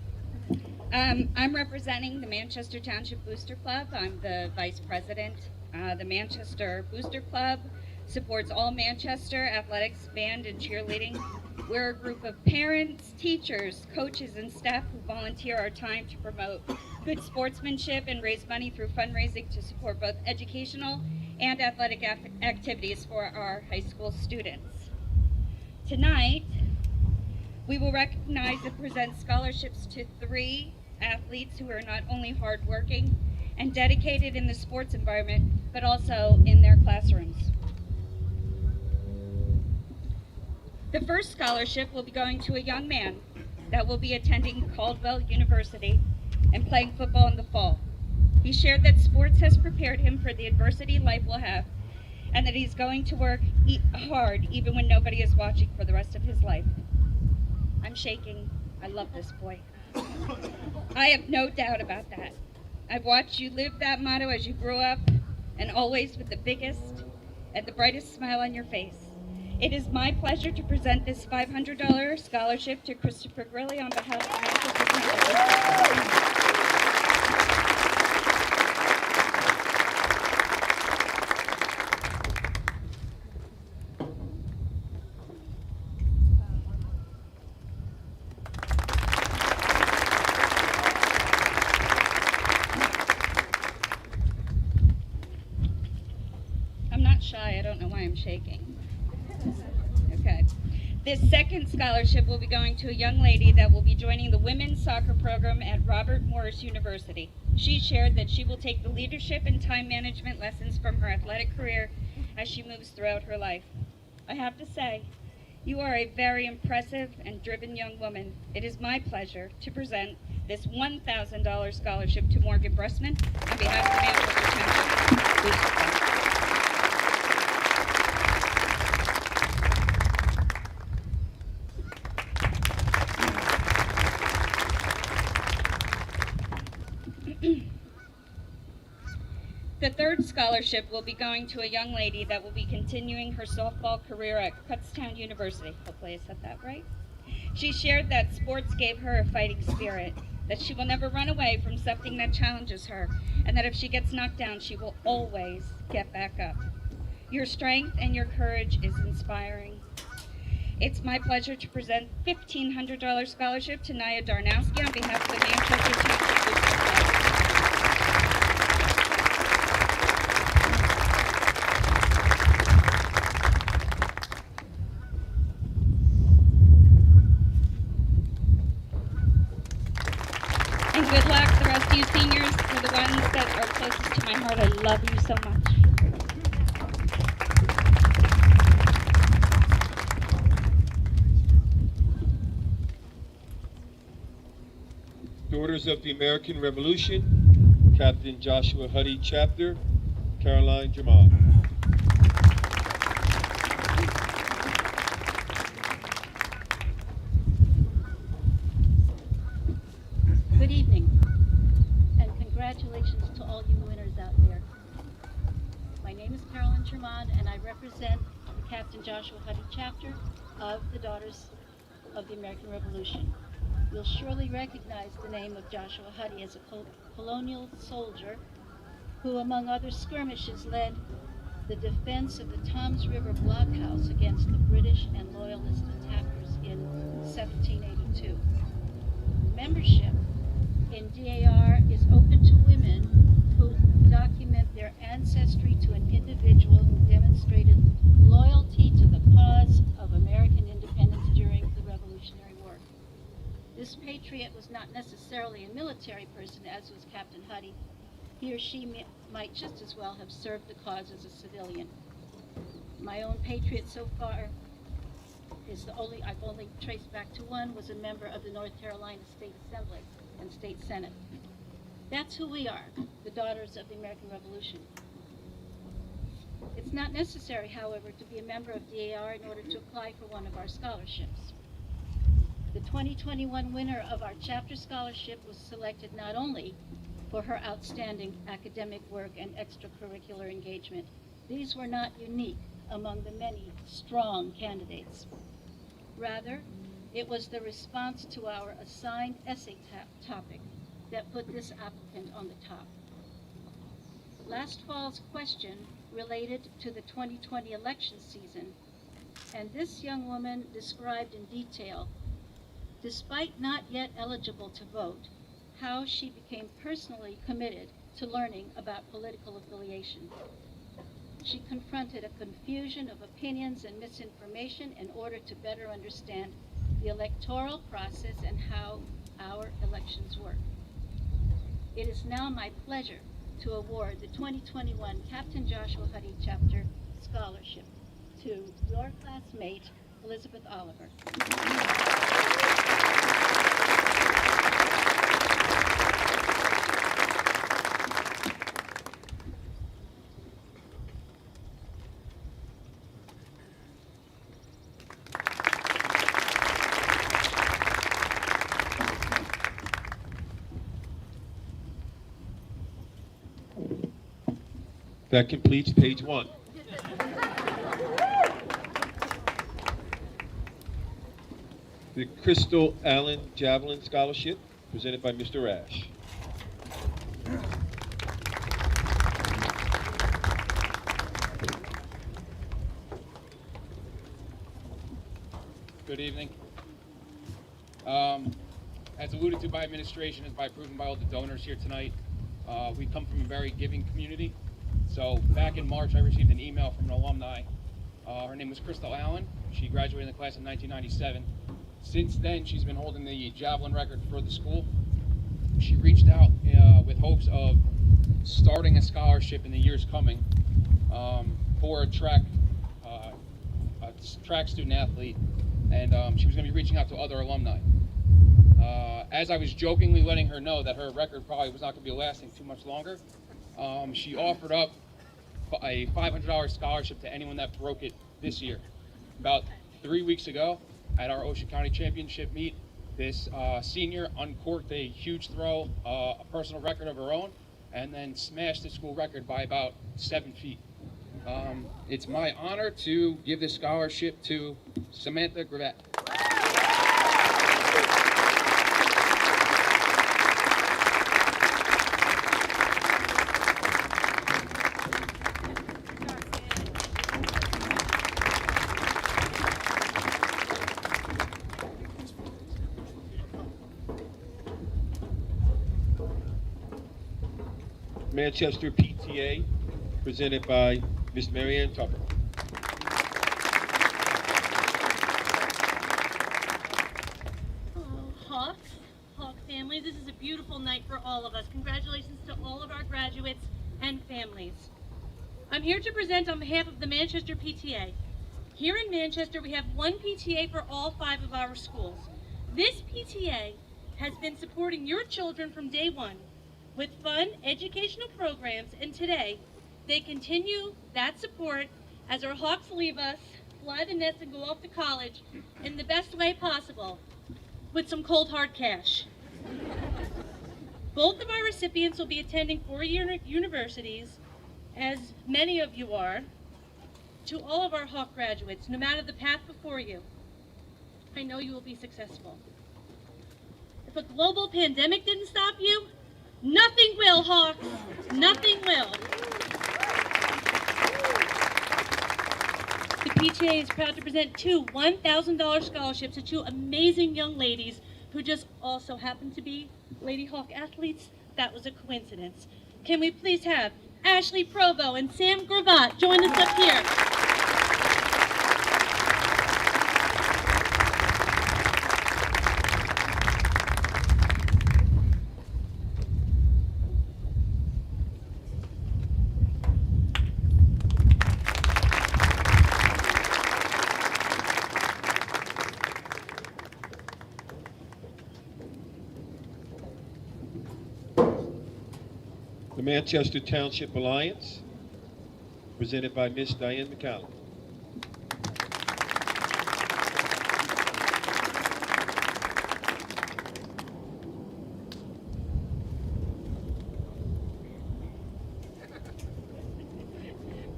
Speaker 19: I'm representing the Manchester Township Booster Club. I'm the vice president. The Manchester Booster Club supports all Manchester athletics, band, and cheerleading. We're a group of parents, teachers, coaches, and staff who volunteer our time to promote good sportsmanship and raise money through fundraising to support both educational and athletic activities for our high school students. Tonight, we will recognize and present scholarships to 3 athletes who are not only hardworking and dedicated in the sports environment, but also in their classrooms. The first scholarship will be going to a young man that will be attending Caldwell University and playing football in the fall. He shared that sports has prepared him for the adversity life will have, and that he's going to work hard even when nobody is watching for the rest of his life. I'm shaking. I love this boy. I have no doubt about that. I've watched you live that motto as you grew up, and always with the biggest and the brightest smile on your face. It is my pleasure to present this $500 scholarship to Christopher Grilly on behalf of Manchester Township. I'm not shy. I don't know why I'm shaking. Okay. This second scholarship will be going to a young lady that will be joining the women's soccer program at Robert Morris University. She shared that she will take the leadership and time management lessons from her athletic career as she moves throughout her life. I have to say, you are a very impressive and driven young woman. It is my pleasure to present this $1,000 scholarship to Morgan Bressman on behalf of the Manchester Township Booster Club. The third scholarship will be going to a young lady that will be continuing her softball career at Kutztown University. Hopefully I said that right. She shared that sports gave her a fighting spirit, that she will never run away from something that challenges her, and that if she gets knocked down, she will always get back up. Your strength and your courage is inspiring. It's my pleasure to present $1,500 scholarship to Naya Darnowski on behalf of the Manchester Township Booster Club. And good luck, the rest of you seniors. You're the ones that are closest to my heart. I love you so much.
Speaker 1: Daughters of the American Revolution, Captain Joshua Huddy Chapter, Caroline Jamal.
Speaker 20: Good evening, and congratulations to all you winners out there. My name is Caroline Germond, and I represent the Captain Joshua Huddy chapter of the Daughters of the American Revolution. You'll surely recognize the name of Joshua Huddy as a colonial soldier who, among other skirmishes, led the defense of the Toms River blockhouse against the British and Loyalist attackers in 1782. Membership in DAR is open to women who document their ancestry to an individual who demonstrated loyalty to the cause of American independence during the Revolutionary War. This patriot was not necessarily a military person, as was Captain Huddy. He or she might just as well have served the cause as a civilian. My own patriot so far is I've only traced back to one, was a member of the North Carolina State Assembly and State Senate. That's who we are, the Daughters of the American Revolution. It's not necessary, however, to be a member of DAR in order to apply for one of our scholarships. The 2021 winner of our chapter scholarship was selected not only for her outstanding academic work and extracurricular engagement. These were not unique among the many strong candidates. Rather, it was the response to our assigned essay topic that put this applicant on the top. Last fall's question related to the 2020 election season, and this young woman described in detail, despite not yet eligible to vote, how she became personally committed to learning about political affiliation. She confronted a confusion of opinions and misinformation in order to better understand the electoral process and how our elections work. It is now my pleasure to award the 2021 Captain Joshua Huddy Chapter Scholarship to your classmate, Elizabeth Oliver.
Speaker 1: That completes page 1. The Crystal Allen Javelin Scholarship, presented by Mr. Ash.
Speaker 21: Good evening. As alluded to by administration, as by proven by all the donors here tonight, we come from a very giving community. So back in March, I received an email from an alumni. Her name was Crystal Allen. She graduated in the class of 1997. Since then, she's been holding the javelin record for the school. She reached out with hopes of starting a scholarship in the years coming for a track student athlete, and she was going to be reaching out to other alumni. As I was jokingly letting her know that her record probably was not going to be lasting too much longer, she offered up a $500 scholarship to anyone that broke it this year. About 3 weeks ago, at our Ocean County Championship meet, this senior uncorked a huge throw, a personal record of her own, and then smashed the school record by about 7 feet. It's my honor to give this scholarship to Samantha Gravet.
Speaker 1: Manchester PTA, presented by Miss Marianne Tucker.
Speaker 22: Hello, Hawk family. This is a beautiful night for all of us. Congratulations to all of our graduates and families. I'm here to present on behalf of the Manchester PTA. Here in Manchester, we have one PTA for all 5 of our schools. This PTA has been supporting your children from day one with fun educational programs, and today they continue that support as our Hawks leave us, fly the nest, and go off to college in the best way possible with some cold hard cash. Both of our recipients will be attending 4-year universities, as many of you are. To all of our Hawk graduates, no matter the path before you, I know you will be successful. If a global pandemic didn't stop you, nothing will, Hawks. Nothing will. The PTA is proud to present 2 $1,000 scholarships to 2 amazing young ladies who just also happen to be Lady Hawk athletes. That was a coincidence. Can we please have Ashley Provo and Sam Gravatt join us up here?
Speaker 1: The Manchester Township Alliance, presented by Miss Diane McCallum.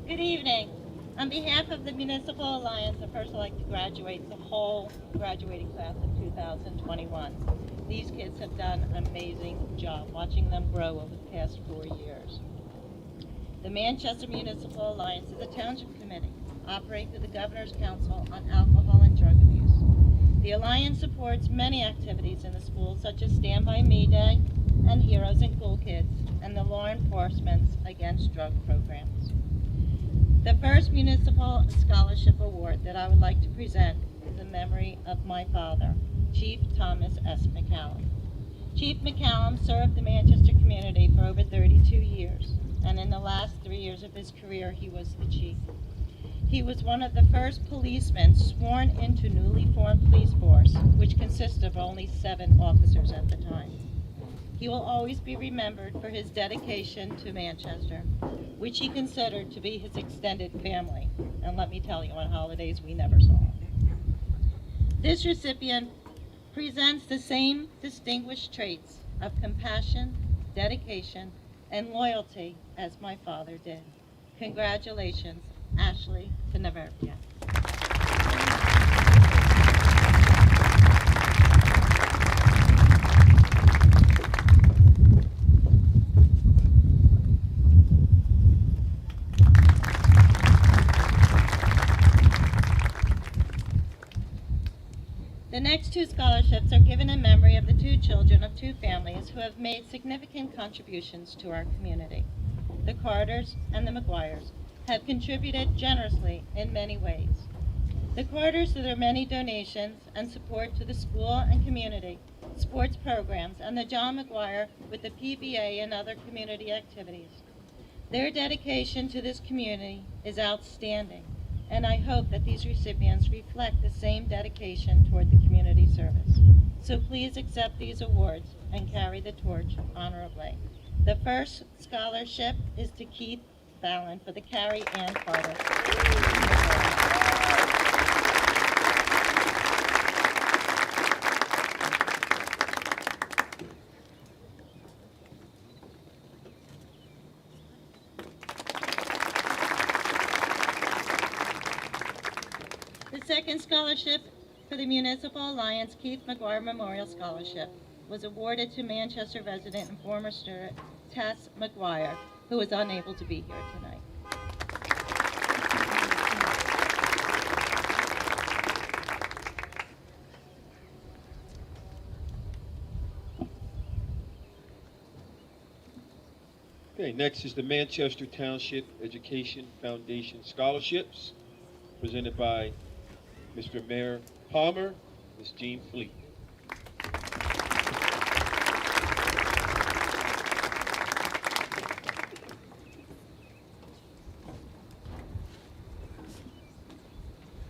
Speaker 22: Good evening. On behalf of the Municipal Alliance, I'd first like to congratulate the whole graduating class of 2021. These kids have done an amazing job watching them grow over the past 4 years. The Manchester Municipal Alliance is a township committee operating through the Governor's Council on Alcohol and Drug Abuse. The Alliance supports many activities in the schools such as Stand By Me Day and Heroes and Cool Kids and the Law Enforcement's Against Drug programs. The first municipal scholarship award that I would like to present is in memory of my father, Chief Thomas S. McCallum. Chief McCallum served the Manchester community for over 32 years, and in the last 3 years of his career, he was the chief. He was one of the first policemen sworn into newly formed police force, which consisted of only 7 officers at the time. He will always be remembered for his dedication to Manchester, which he considered to be his extended family. And let me tell you, on holidays, we never saw him. This recipient presents the same distinguished traits of compassion, dedication, and loyalty as my father did. Congratulations, Ashley Benaverdia. The next 2 scholarships are given in memory of the 2 children of 2 families who have made significant contributions to our community. The Carters and the McGuires have contributed generously in many ways. The Carters, through their many donations and support to the school and community, sports programs, and the John McGuire with the PBA and other community activities. Their dedication to this community is outstanding, and I hope that these recipients reflect the same dedication toward the community service. So please accept these awards and carry the torch honorably. The first scholarship is to Keith Fallon for the Carrie Ann Carter. The second scholarship for the Municipal Alliance Keith McGuire Memorial Scholarship was awarded to Manchester resident and former student Tess McGuire, who is unable to be here tonight.
Speaker 1: Okay, next is the Manchester Township Education Foundation Scholarships, presented by Mr. Mayor Palmer, Ms. Jean Fleet.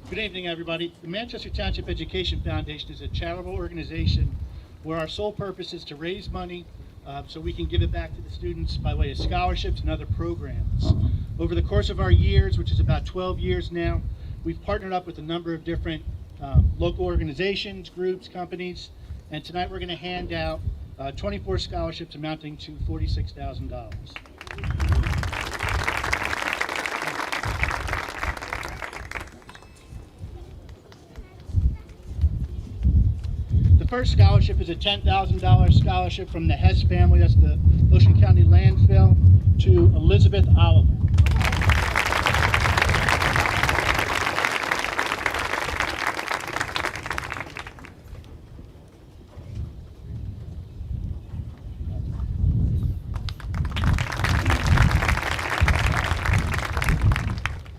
Speaker 3: Good evening, everybody. The Manchester Township Education Foundation is a charitable organization where our sole purpose is to raise money so we can give it back to the students by way of scholarships and other programs. Over the course of our years, which is about 12 years now, we've partnered up with a number of different local organizations, groups, companies, and tonight we're going to hand out 24 scholarships amounting to $46,000. The first scholarship is a $10,000 scholarship from the Hess family, that's the Ocean County landfill, to Elizabeth Oliver.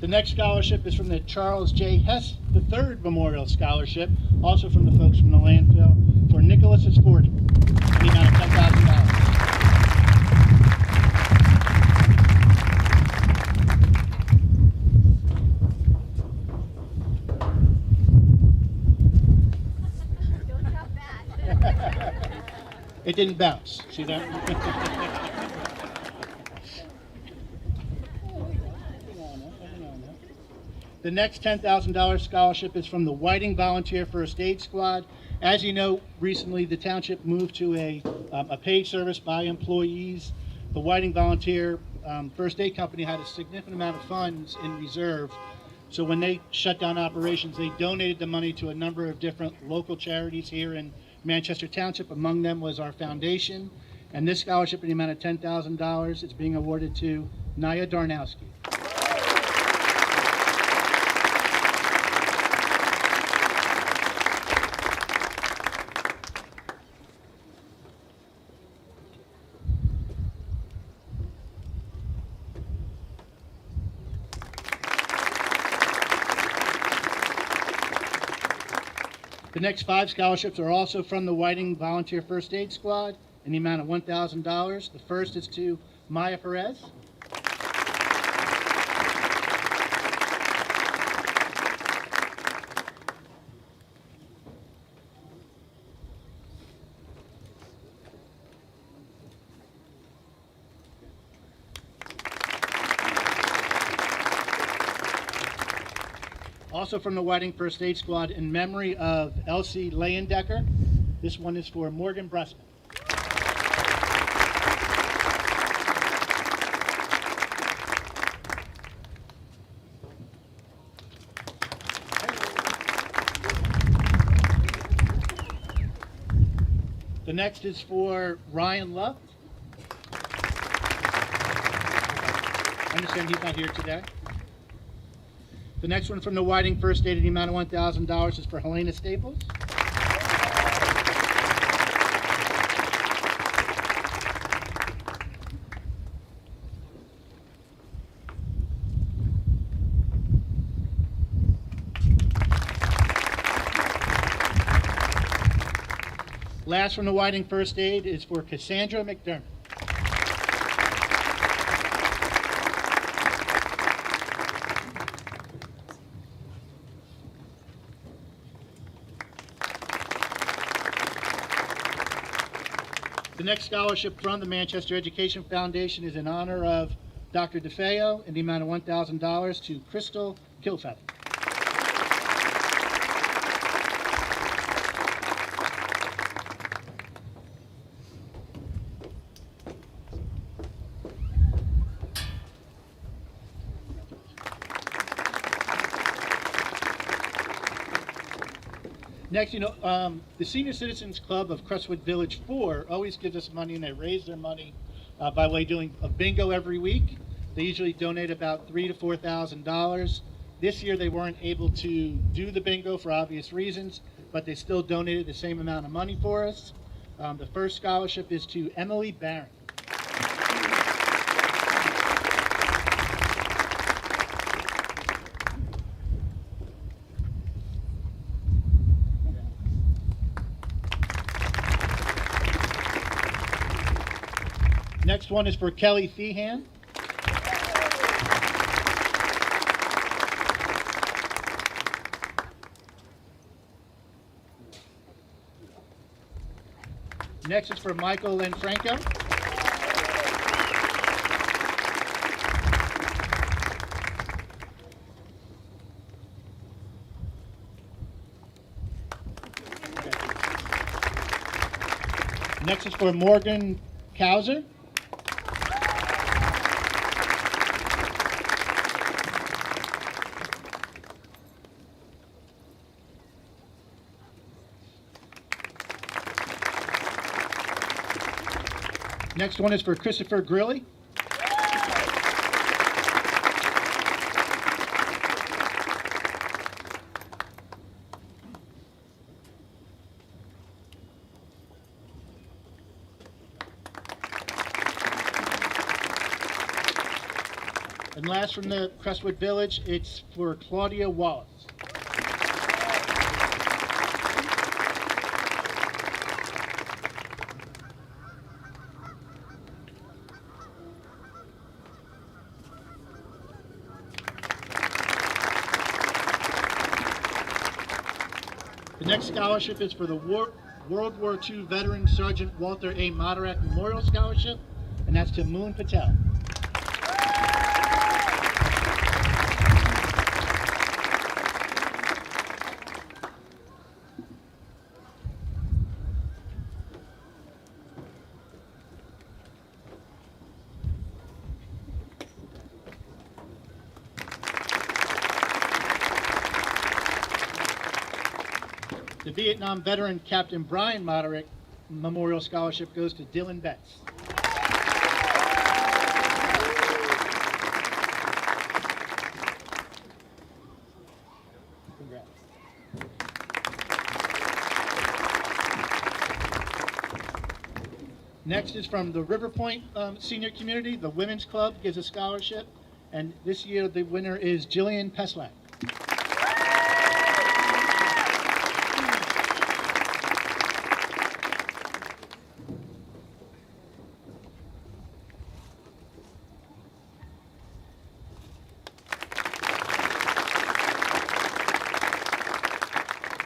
Speaker 3: The next scholarship is from the Charles J. Hess III Memorial Scholarship, also from the folks from the landfill, for Nicholas Esporti, in the amount of $10,000. It didn't bounce. See that? The next $10,000 scholarship is from the Whiting Volunteer First Aid Squad. As you know, recently the township moved to a paid service by employees. The Whiting Volunteer First Aid Company had a significant amount of funds in reserve. So when they shut down operations, they donated the money to a number of different local charities here in Manchester Township. Among them was our foundation. And this scholarship in the amount of $10,000 is being awarded to Naya Darnowski. The next 5 scholarships are also from the Whiting Volunteer First Aid Squad in the amount of $1,000. The first is to Maya Perez. Also from the Whiting First Aid Squad, in memory of Elsie Leyendecker, this one is for Morgan Bressman. The next is for Ryan Love. I understand he's not here today. The next one from the Whiting First Aid in the amount of $1,000 is for Helena Staples. Last from the Whiting First Aid is for Cassandra McDermott. The next scholarship from the Manchester Education Foundation is in honor of Dr. DeFeo in the amount of $1,000 to Crystal Kilfeather. Next, the Senior Citizens Club of Crestwood Village 4 always gives us money, and they raise their money by way of doing a bingo every week. They usually donate about $3,000 to $4,000. This year they weren't able to do the bingo for obvious reasons, but they still donated the same amount of money for us. The first scholarship is to Emily Barron. Next one is for Kelly Feehan. Next is for Michael Lanfranco. Next is for Morgan Kauser. Next one is for Christopher Grilly. And last from the Crestwood Village, it's for Claudia Wallace. The next scholarship is for the World War II veteran Sergeant Walter A. Moderak Memorial Scholarship, and that's to Moon Patel. The Vietnam veteran Captain Brian Moderick Memorial Scholarship goes to Dylan Betts. Congrats. Next is from the River Point senior community. The Women's Club gives a scholarship, and this year the winner is Jillian Peslak.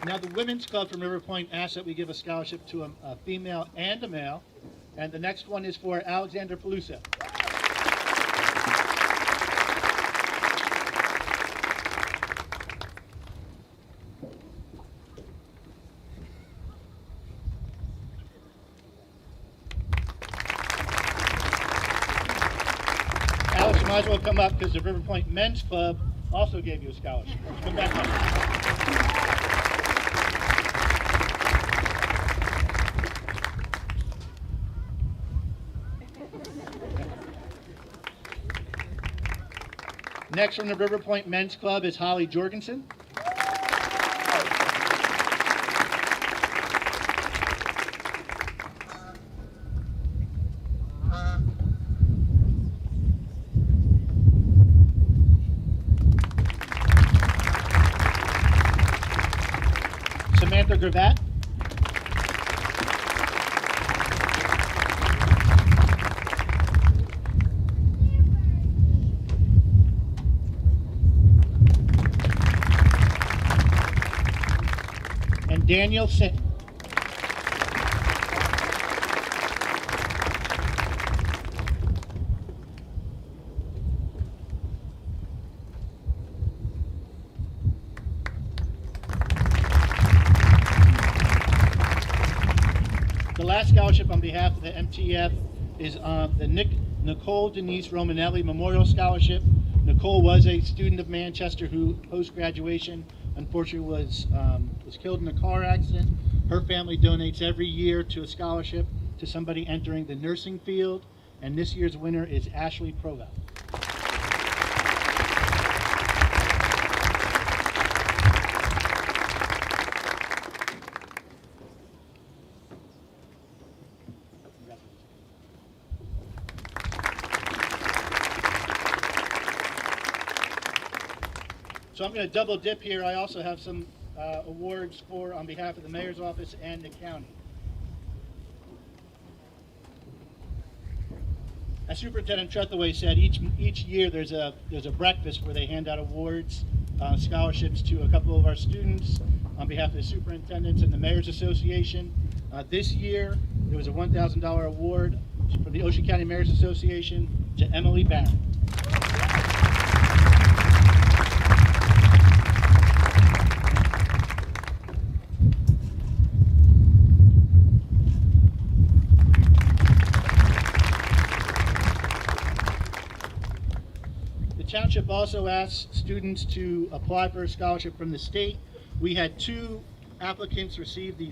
Speaker 3: Now, the Women's Club from River Point asked that we give a scholarship to a female and a male. And the next one is for Alexander Pelusa. Alex, you might as well come up because the River Point Men's Club also gave you a scholarship. Come back up. Next from the River Point Men's Club is Holly Jorgensen. Samantha Gravatt. Daniel Sin. The last scholarship on behalf of the MTF is the Nicole Denise Romanelli Memorial Scholarship. Nicole was a student of Manchester who, post-graduation, unfortunately was killed in a car accident. Her family donates every year to a scholarship to somebody entering the nursing field, and this year's winner is Ashley Provell. So I'm going to double dip here. I also have some awards on behalf of the mayor's office and the county. As Superintendent Trethewey said, each year there's a breakfast where they hand out awards, scholarships to a couple of our students on behalf of the superintendents and the Mayor's Association. This year there was a $1,000 award from the Ocean County Mayor's Association to Emily Barron. Township also asked students to apply for a scholarship from the state. We had 2 applicants receive the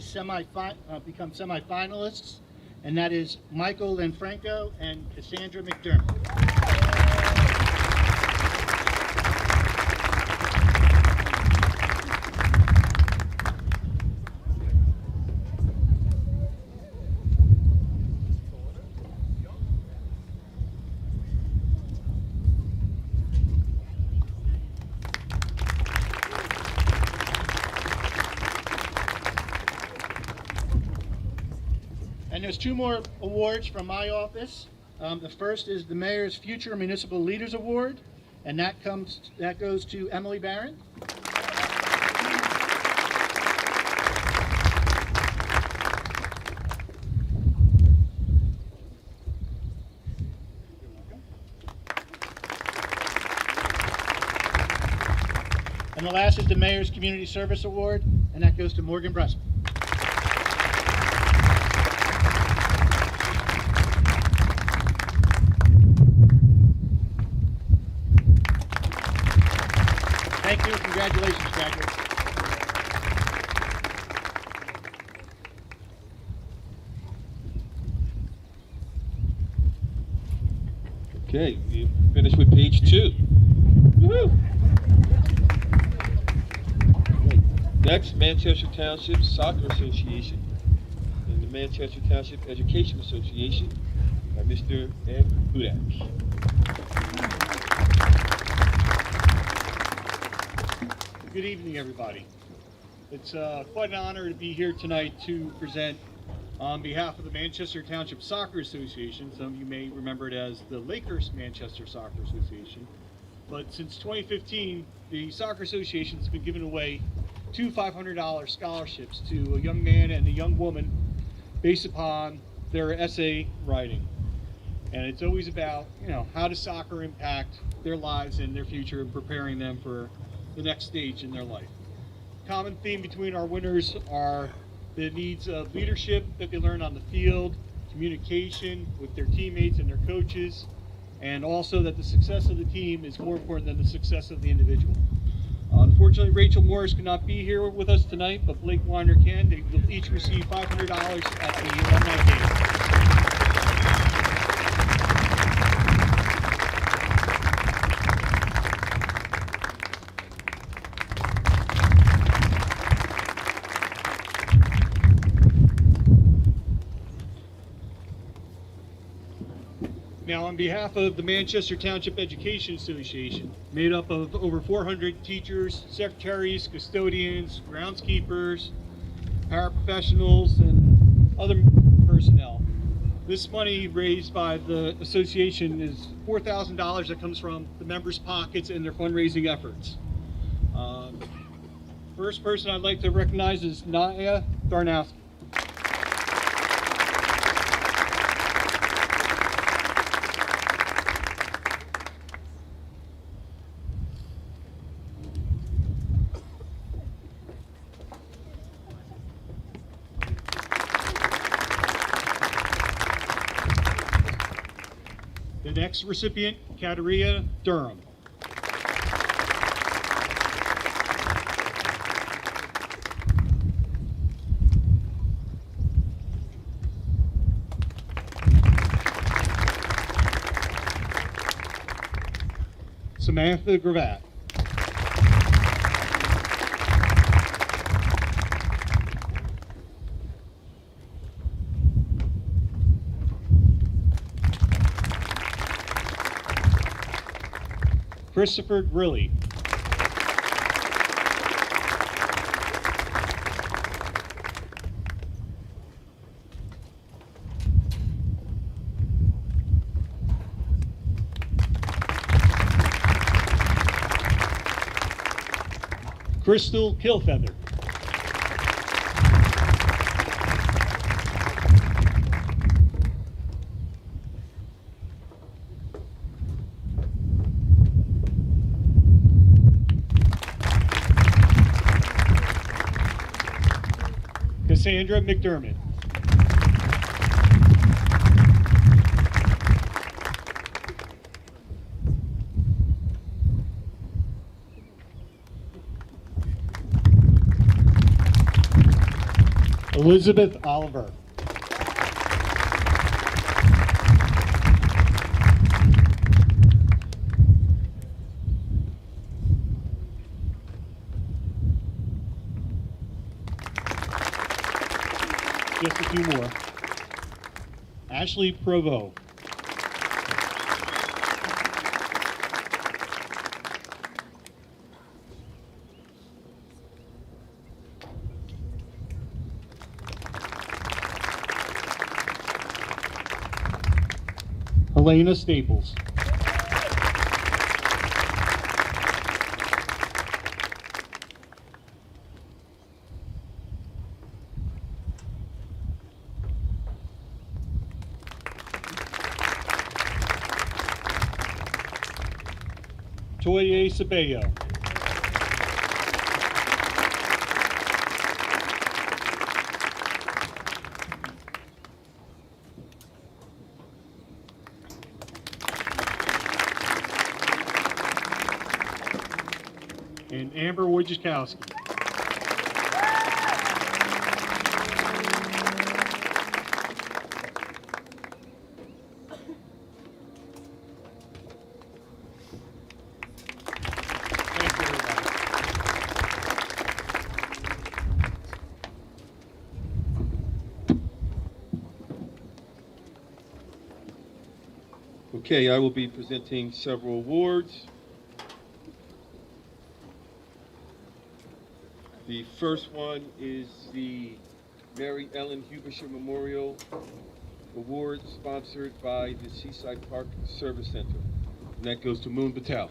Speaker 3: become semifinalists, and that is Michael Lanfranco and Cassandra McDermott. And there's 2 more awards from my office. The first is the Mayor's Future Municipal Leaders Award, and that goes to Emily Barron. And the last is the Mayor's Community Service Award, and that goes to Morgan Bressman. Thank you. Congratulations, graduates.
Speaker 1: Okay, we finished with page 2. Woo-hoo. Next, Manchester Township Soccer Association and the Manchester Township Education Association by Mr. Ed Hudak.
Speaker 3: Good evening, everybody. It's quite an honor to be here tonight to present on behalf of the Manchester Township Soccer Association. Some of you may remember it as the Lakers Manchester Soccer Association. But since 2015, the Soccer Association has been giving away 2 $500 scholarships to a young man and a young woman based upon their essay writing. And it's always about, how does soccer impact their lives and their future and preparing them for the next stage in their life. Common theme between our winners are the needs of leadership that they learn on the field, communication with their teammates and their coaches, and also that the success of the team is more important than the success of the individual. Unfortunately, Rachel Morris could not be here with us tonight, but Blake Weiner can. They will each receive $500 at the alumni game. Now, on behalf of the Manchester Township Education Association, made up of over 400 teachers, secretaries, custodians, groundskeepers, paraprofessionals, and other personnel, this money raised by the association is $4,000 that comes from the members' pockets and their fundraising efforts. First person I'd like to recognize is Naya Darnowski. The next recipient, Kateria Durham. Samantha Gravatt. Christopher Grilly. Crystal Kilfeather. Cassandra McDermott. Elizabeth Oliver. Just a few more. Ashley Provo. Elena Staples. Toye Sabello. And Amber Wojciechowski.
Speaker 1: Okay, I will be presenting several awards. The first one is the Mary Ellen Hubisher Memorial Award, sponsored by the Seaside Park Service Center. And that goes to Moon Patel.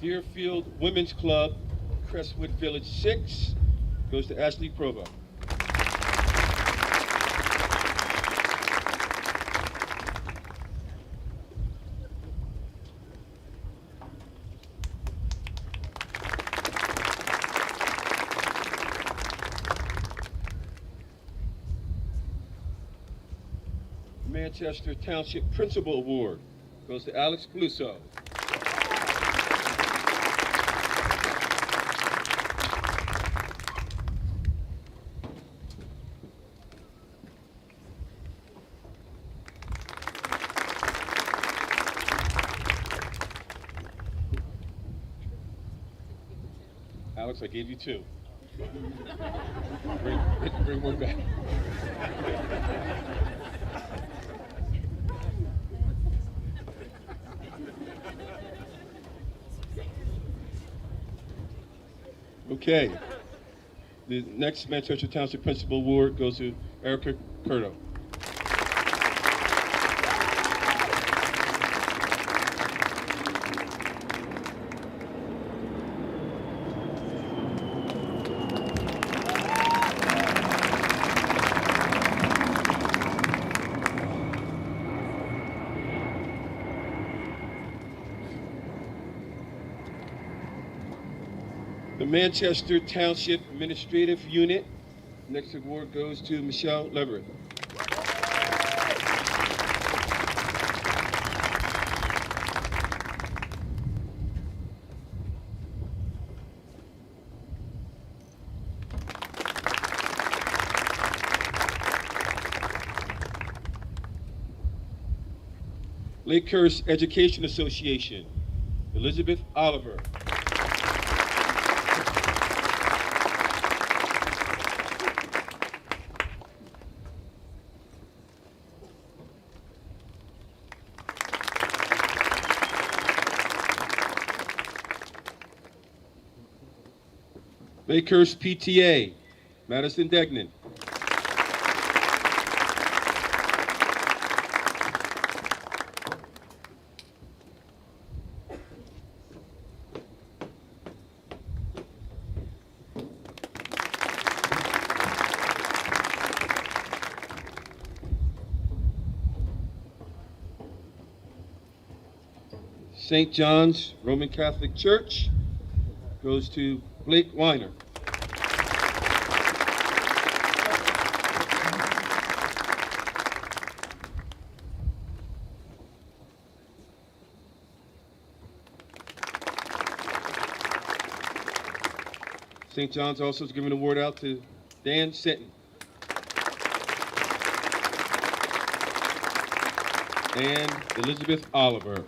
Speaker 1: Deerfield Women's Club, Crestwood Village 6, goes to Ashley Provo. Manchester Township Principal Award goes to Alex Caluso. Alex, I gave you 2. Bring one back. Okay. The next Manchester Township Principal Award goes to Erica Curto. The Manchester Township Administrative Unit. Next award goes to Michelle Leverett. Lakehurst Education Association, Elizabeth Oliver. Lakehurst PTA, Madison Degnan. St. John's Roman Catholic Church goes to Blake Weiner. St. John's also is giving an award out to Dan Sitton. And Elizabeth Oliver.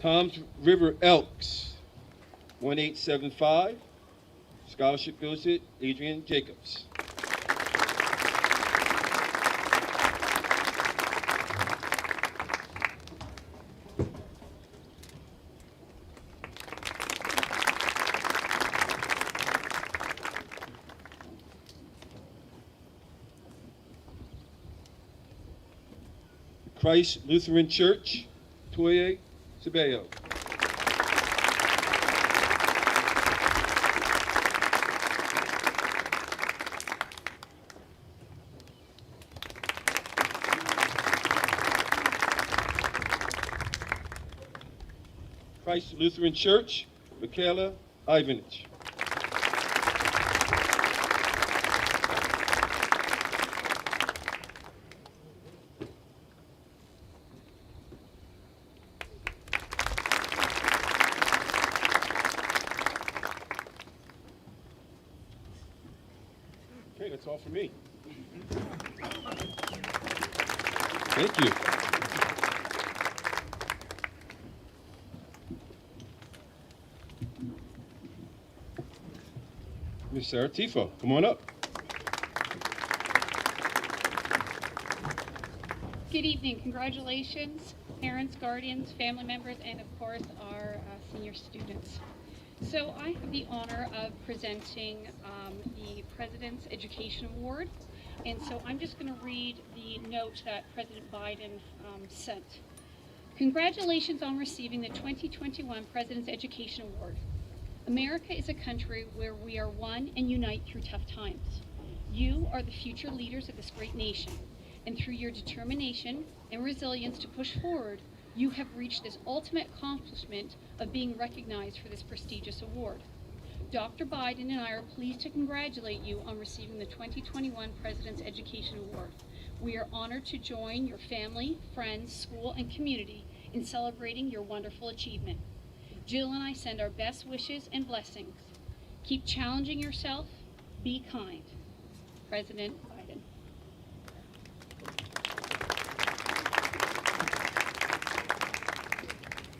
Speaker 1: Tom's River Elks, 1875. Scholarship goes to Adrian Jacobs. Christ Lutheran Church, Toye Ceballo. Christ Lutheran Church, Michaela Ivanich. Okay, that's all for me. Thank you. Miss Sarah Tifo, come on up.
Speaker 4: Good evening. Congratulations, parents, guardians, family members, and of course our senior students. So I have the honor of presenting the President's Education Award. And so I'm just going to read the note that President Biden sent. Congratulations on receiving the 2021 President's Education Award. America is a country where we are one and unite through tough times. You are the future leaders of this great nation, and through your determination and resilience to push forward, you have reached this ultimate accomplishment of being recognized for this prestigious award. Dr. Biden and I are pleased to congratulate you on receiving the 2021 President's Education Award. We are honored to join your family, friends, school, and community in celebrating your wonderful achievement. Jill and I send our best wishes and blessings. Keep challenging yourself. Be kind. President Biden.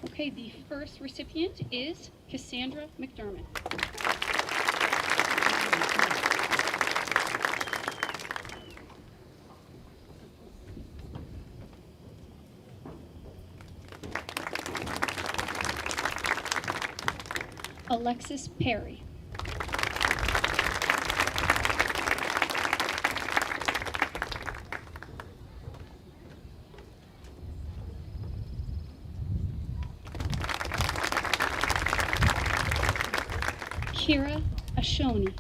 Speaker 4: Okay, the first recipient is Cassandra McDermott. Alexis Perry. Kira Ashoni.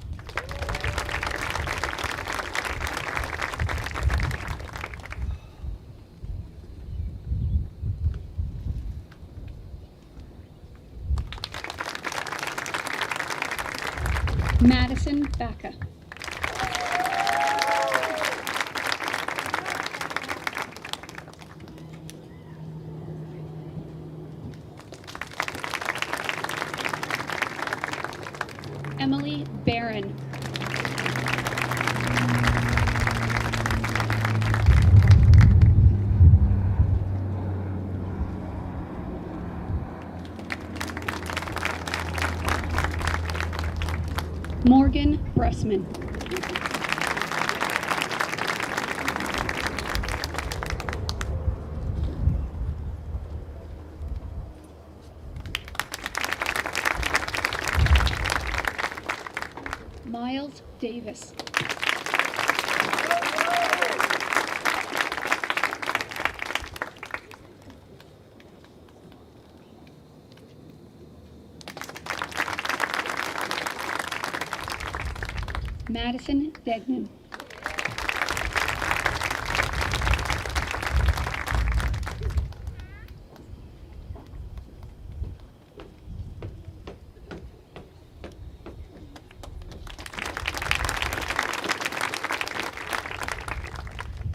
Speaker 4: Madison Baca. Emily Barron. Morgan Bressman. Miles Davis. Madison Degnan.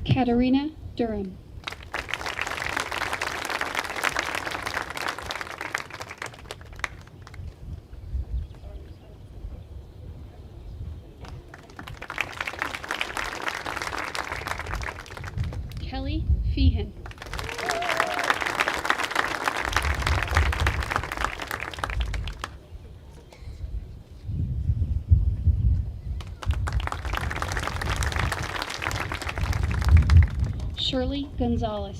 Speaker 4: Katarina Durham. Kelly Feehan. Shirley Gonzalez.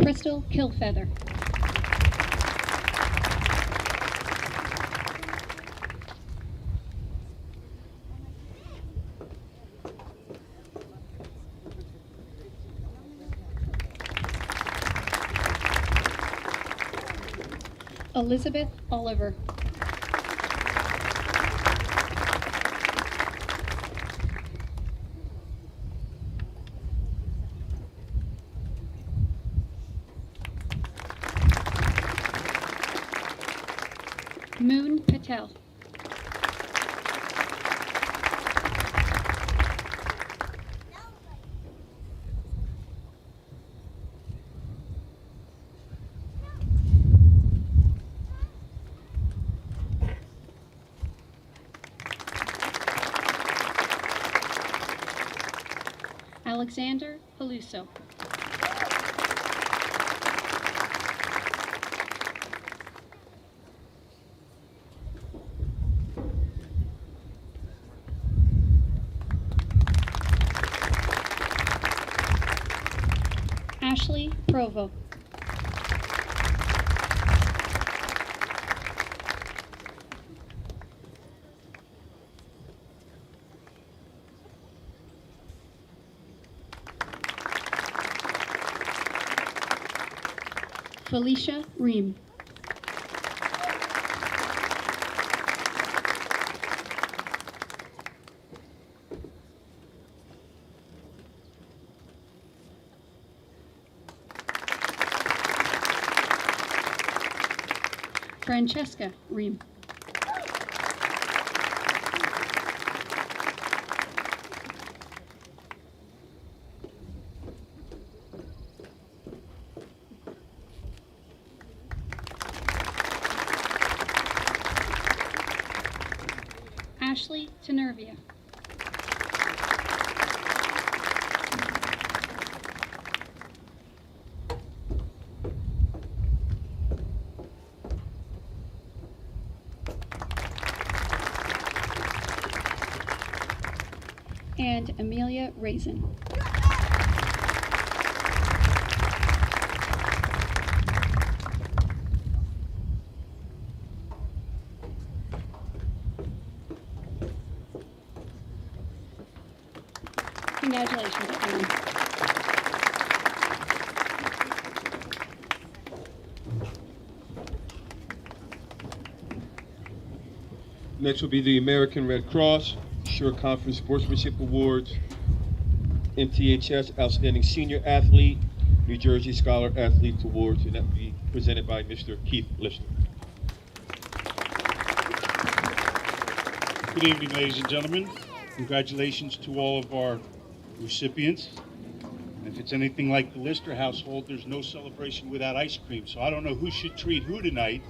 Speaker 4: Crystal Kilfeather. Elizabeth Oliver. Moon Patel. Alexander Peluso. Ashley Provo. Felicia Ream. Francesca Ream. Ashley Tenervia. And Amelia Raisin. Congratulations, everyone.
Speaker 1: Next will be the American Red Cross, Shore Conference Sportsmanship Awards, MTHS Outstanding Senior Athlete, New Jersey Scholar Athletes Awards, and that will be presented by Mr. Keith Lister.
Speaker 5: Good evening, ladies and gentlemen. Congratulations to all of our recipients. And if it's anything like the Lister household, there's no celebration without ice cream. So I don't know who should treat who tonight,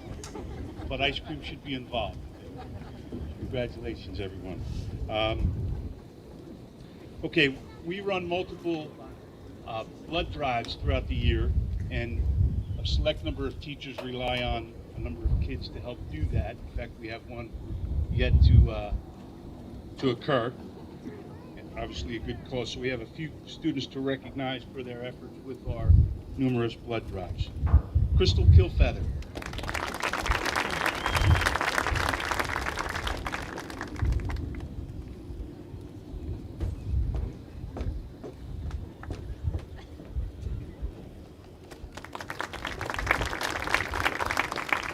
Speaker 5: but ice cream should be involved. Congratulations, everyone. Okay, we run multiple blood drives throughout the year, and a select number of teachers rely on a number of kids to help do that. In fact, we have one yet to occur. And obviously a good cause. So we have a few students to recognize for their efforts with our numerous blood drives. Crystal Kilfeather.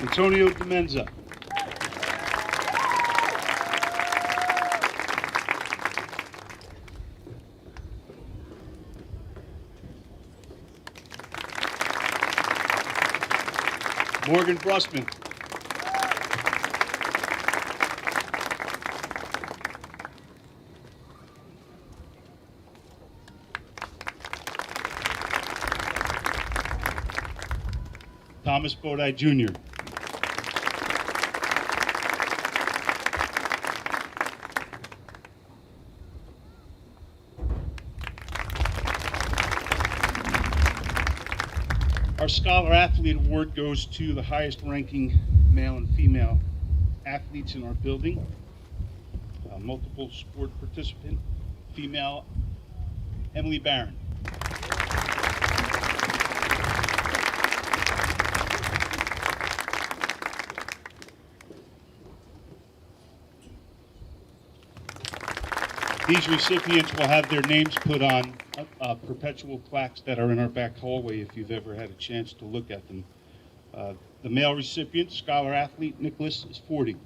Speaker 5: Antonio Demenza. Morgan Brusman. Thomas Bodie Jr. Our Scholar Athlete Award goes to the highest ranking male and female athletes in our building. Multiple sport participant, female Emily Barron. These recipients will have their names put on perpetual plaques that are in our back hallway if you've ever had a chance to look at them. The male recipient, scholar athlete Nicholas, is 40.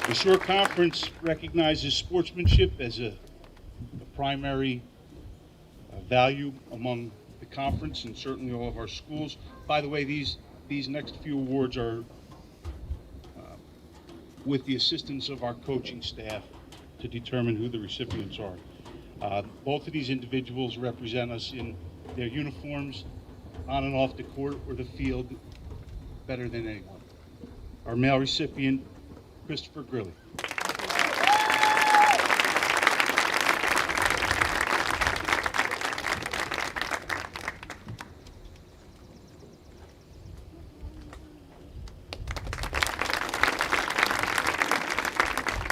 Speaker 5: The Shore Conference recognizes sportsmanship as a primary value among the conference and certainly all of our schools. By the way, these next few awards are with the assistance of our coaching staff to determine who the recipients are. Both of these individuals represent us in their uniforms, on and off the court or the field, better than anyone. Our male recipient, Christopher Grilly.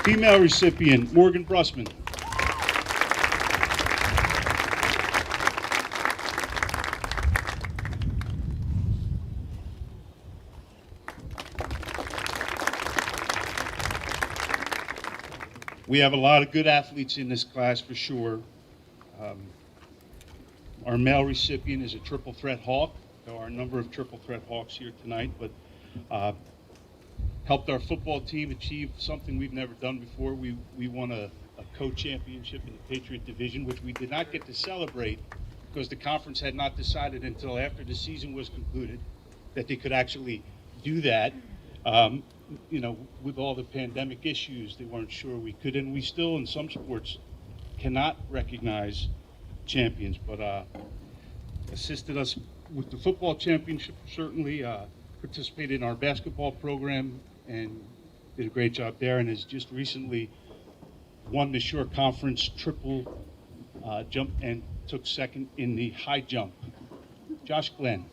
Speaker 5: Female recipient, Morgan Brusman. We have a lot of good athletes in this class for sure. Our male recipient is a triple threat Hawk. There are a number of triple threat Hawks here tonight, but helped our football team achieve something we've never done before. We won a co-championship in the Patriot Division, which we did not get to celebrate because the conference had not decided until after the season was concluded that they could actually do that. You know, with all the pandemic issues, they weren't sure we could, and we still, in some sports, cannot recognize champions, but assisted us with the football championship, certainly participated in our basketball program and did a great job there, and has just recently won the Shore Conference triple jump and took second in the high jump. Josh Glenn.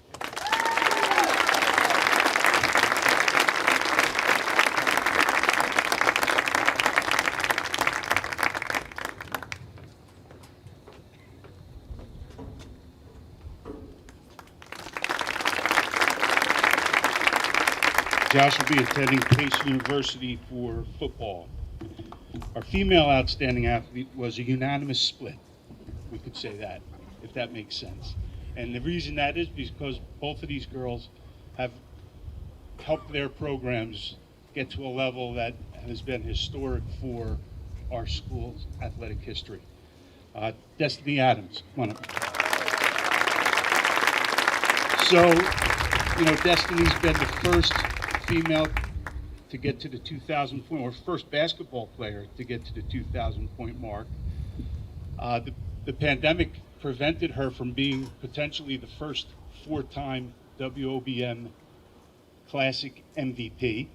Speaker 5: Josh will be attending Pace University for football. Our female outstanding athlete was a unanimous split. We could say that, if that makes sense. And the reason that is because both of these girls have helped their programs get to a level that has been historic for our school's athletic history. Destiny Adams, come on up. So, you know, Destiny's been the first female to get to the 2,000 point, or first basketball player to get to the 2,000 point mark. The pandemic prevented her from being potentially the first 4-time WOBM Classic MVP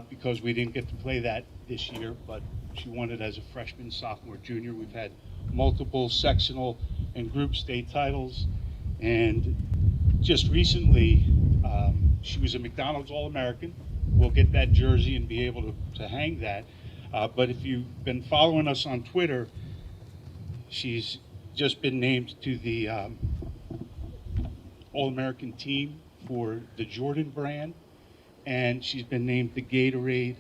Speaker 5: because we didn't get to play that this year, but she won it as a freshman, sophomore, junior. We've had multiple sectional and group state titles, and just recently she was a McDonald's All-American. We'll get that jersey and be able to hang that. But if you've been following us on Twitter, she's just been named to the All-American team for the Jordan brand, and she's been named the Gatorade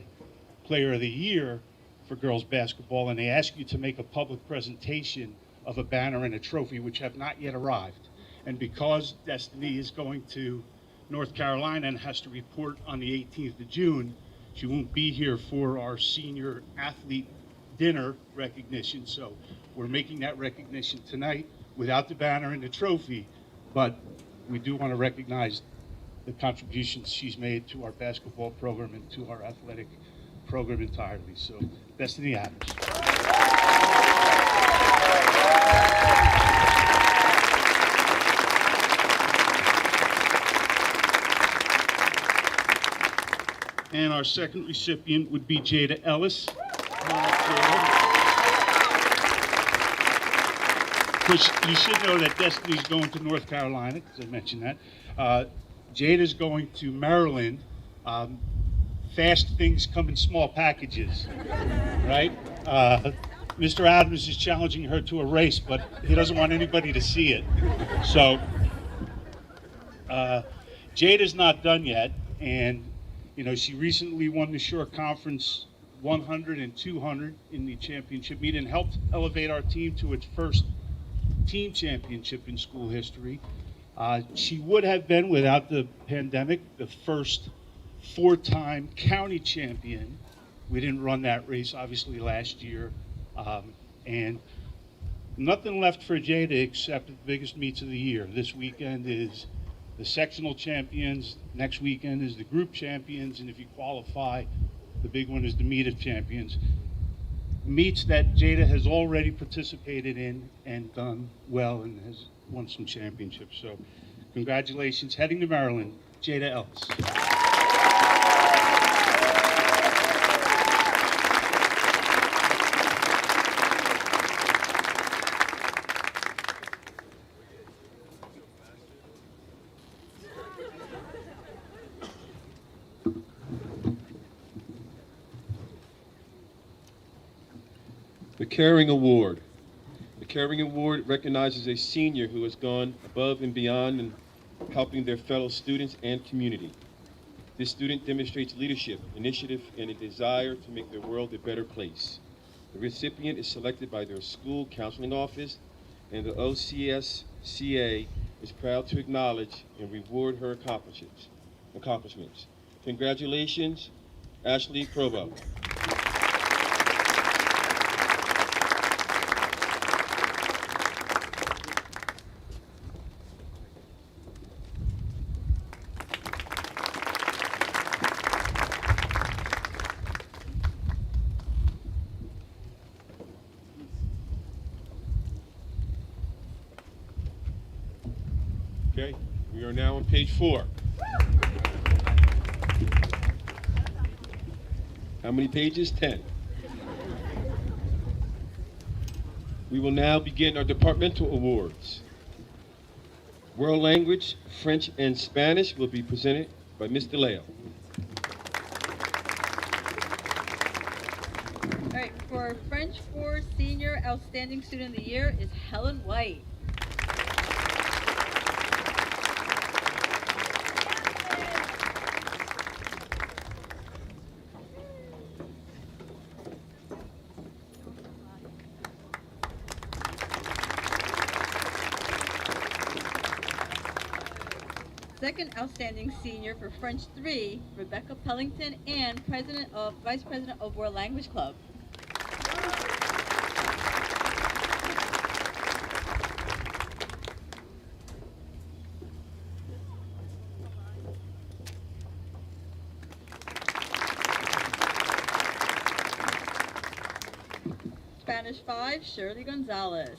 Speaker 5: Player of the Year for girls basketball, and they ask you to make a public presentation of a banner and a trophy, which have not yet arrived. And because Destiny is going to North Carolina and has to report on the 18th of June, she won't be here for our senior athlete dinner recognition. So we're making that recognition tonight without the banner and the trophy, but we do want to recognize the contributions she's made to our basketball program and to our athletic program entirely. So Destiny Adams. And our second recipient would be Jada Ellis. Which you should know that Destiny's going to North Carolina, because I mentioned that. Jada's going to Maryland. Fast things come in small packages, right? Mr. Adams is challenging her to a race, but he doesn't want anybody to see it. So Jada's not done yet. And, you know, she recently won the short conference 100 and 200 in the championship meet and helped elevate our team to its first team championship in school history. She would have been, without the pandemic, the first four-time county champion. We didn't run that race, obviously, last year. And nothing left for Jada except the biggest meets of the year. This weekend is the sectional champions. Next weekend is the group champions. And if you qualify, the big one is the meet of champions. Meets that Jada has already participated in and done well and has won some championships. So congratulations. Heading to Maryland, Jada Ellis.
Speaker 1: The Caring Award. The Caring Award recognizes a senior who has gone above and beyond in helping their fellow students and community. This student demonstrates leadership, initiative, and a desire to make their world a better place. The recipient is selected by their school counseling office, and the OCSCA is proud to acknowledge and reward her accomplishments. Congratulations, Ashley Provo. Okay, we are now on page 4. How many pages? 10. We will now begin our departmental awards. World language, French and Spanish will be presented by Ms. DeLeo.
Speaker 13: All right, for French 4 Senior Outstanding Student of the Year is Helen White. Second Outstanding Senior for French 3, Rebecca Pellington, and Vice President of World Language Club. Spanish 5, Shirley Gonzalez.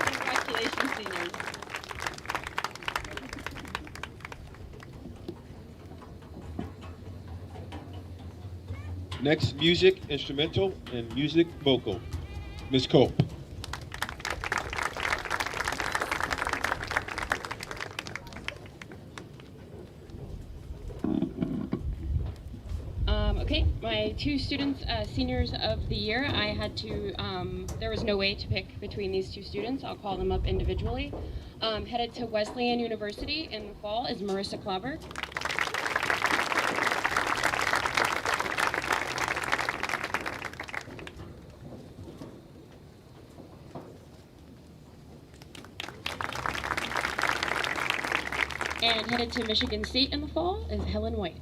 Speaker 13: Congratulations, seniors.
Speaker 1: Next, music, instrumental, and music vocal. Ms. Cope.
Speaker 6: Okay, my two students, seniors of the year, I had to, there was no way to pick between these two students. I'll call them up individually. Headed to Wesleyan University in the fall is Marissa Klauber. And headed to Michigan State in the fall is Helen White.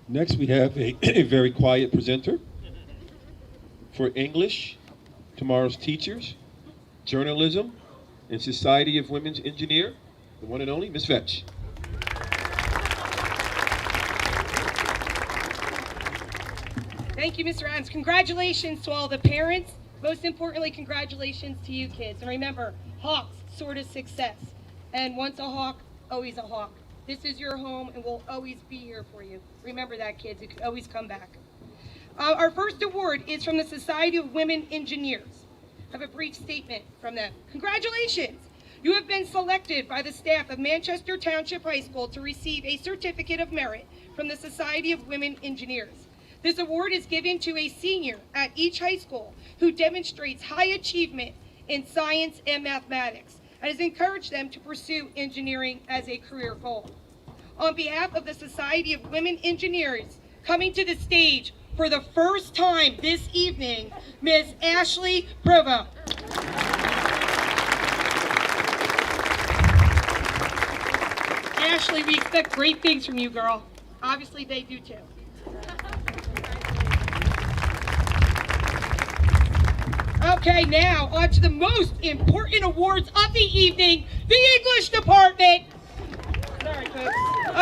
Speaker 1: Next, we have a very quiet presenter. For English, tomorrow's teachers, journalism, and Society of Women's Engineer, the one and only Ms. Vetch.
Speaker 9: Thank you, Mr. Adams. Congratulations to all the parents. Most importantly, congratulations to you kids. And remember, Hawks, sword of success. And once a Hawk, always a Hawk. This is your home and we'll always be here for you. Remember that, kids. You can always come back. Our first award is from the Society of Women Engineers. I have a brief statement from them. Congratulations! You have been selected by the staff of Manchester Township High School to receive a certificate of merit from the Society of Women Engineers. This award is given to a senior at each high school who demonstrates high achievement in science and mathematics and has encouraged them to pursue engineering as a career goal. On behalf of the Society of Women Engineers, coming to the stage for the first time this evening, Ms. Ashley Provo. Ashley, we expect great things from you, girl. Obviously, they do too. Okay, now on to the most important awards of the evening, the English department. Sorry, folks.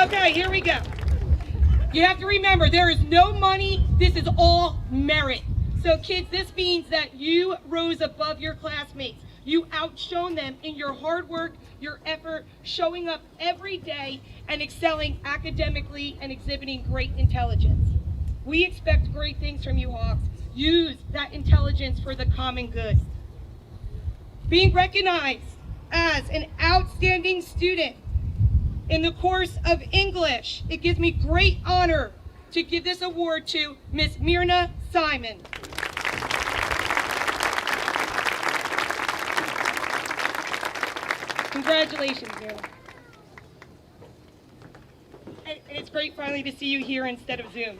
Speaker 9: Okay, here we go. You have to remember, there is no money. This is all merit. So kids, this means that you rose above your classmates. You outshone them in your hard work, your effort, showing up every day and excelling academically and exhibiting great intelligence. We expect great things from you, Hawks. Use that intelligence for the common good. Being recognized as an outstanding student in the course of English, it gives me great honor to give this award to Miss Myrna Simon. Congratulations, Myrna. And it's great finally to see you here instead of Zoom.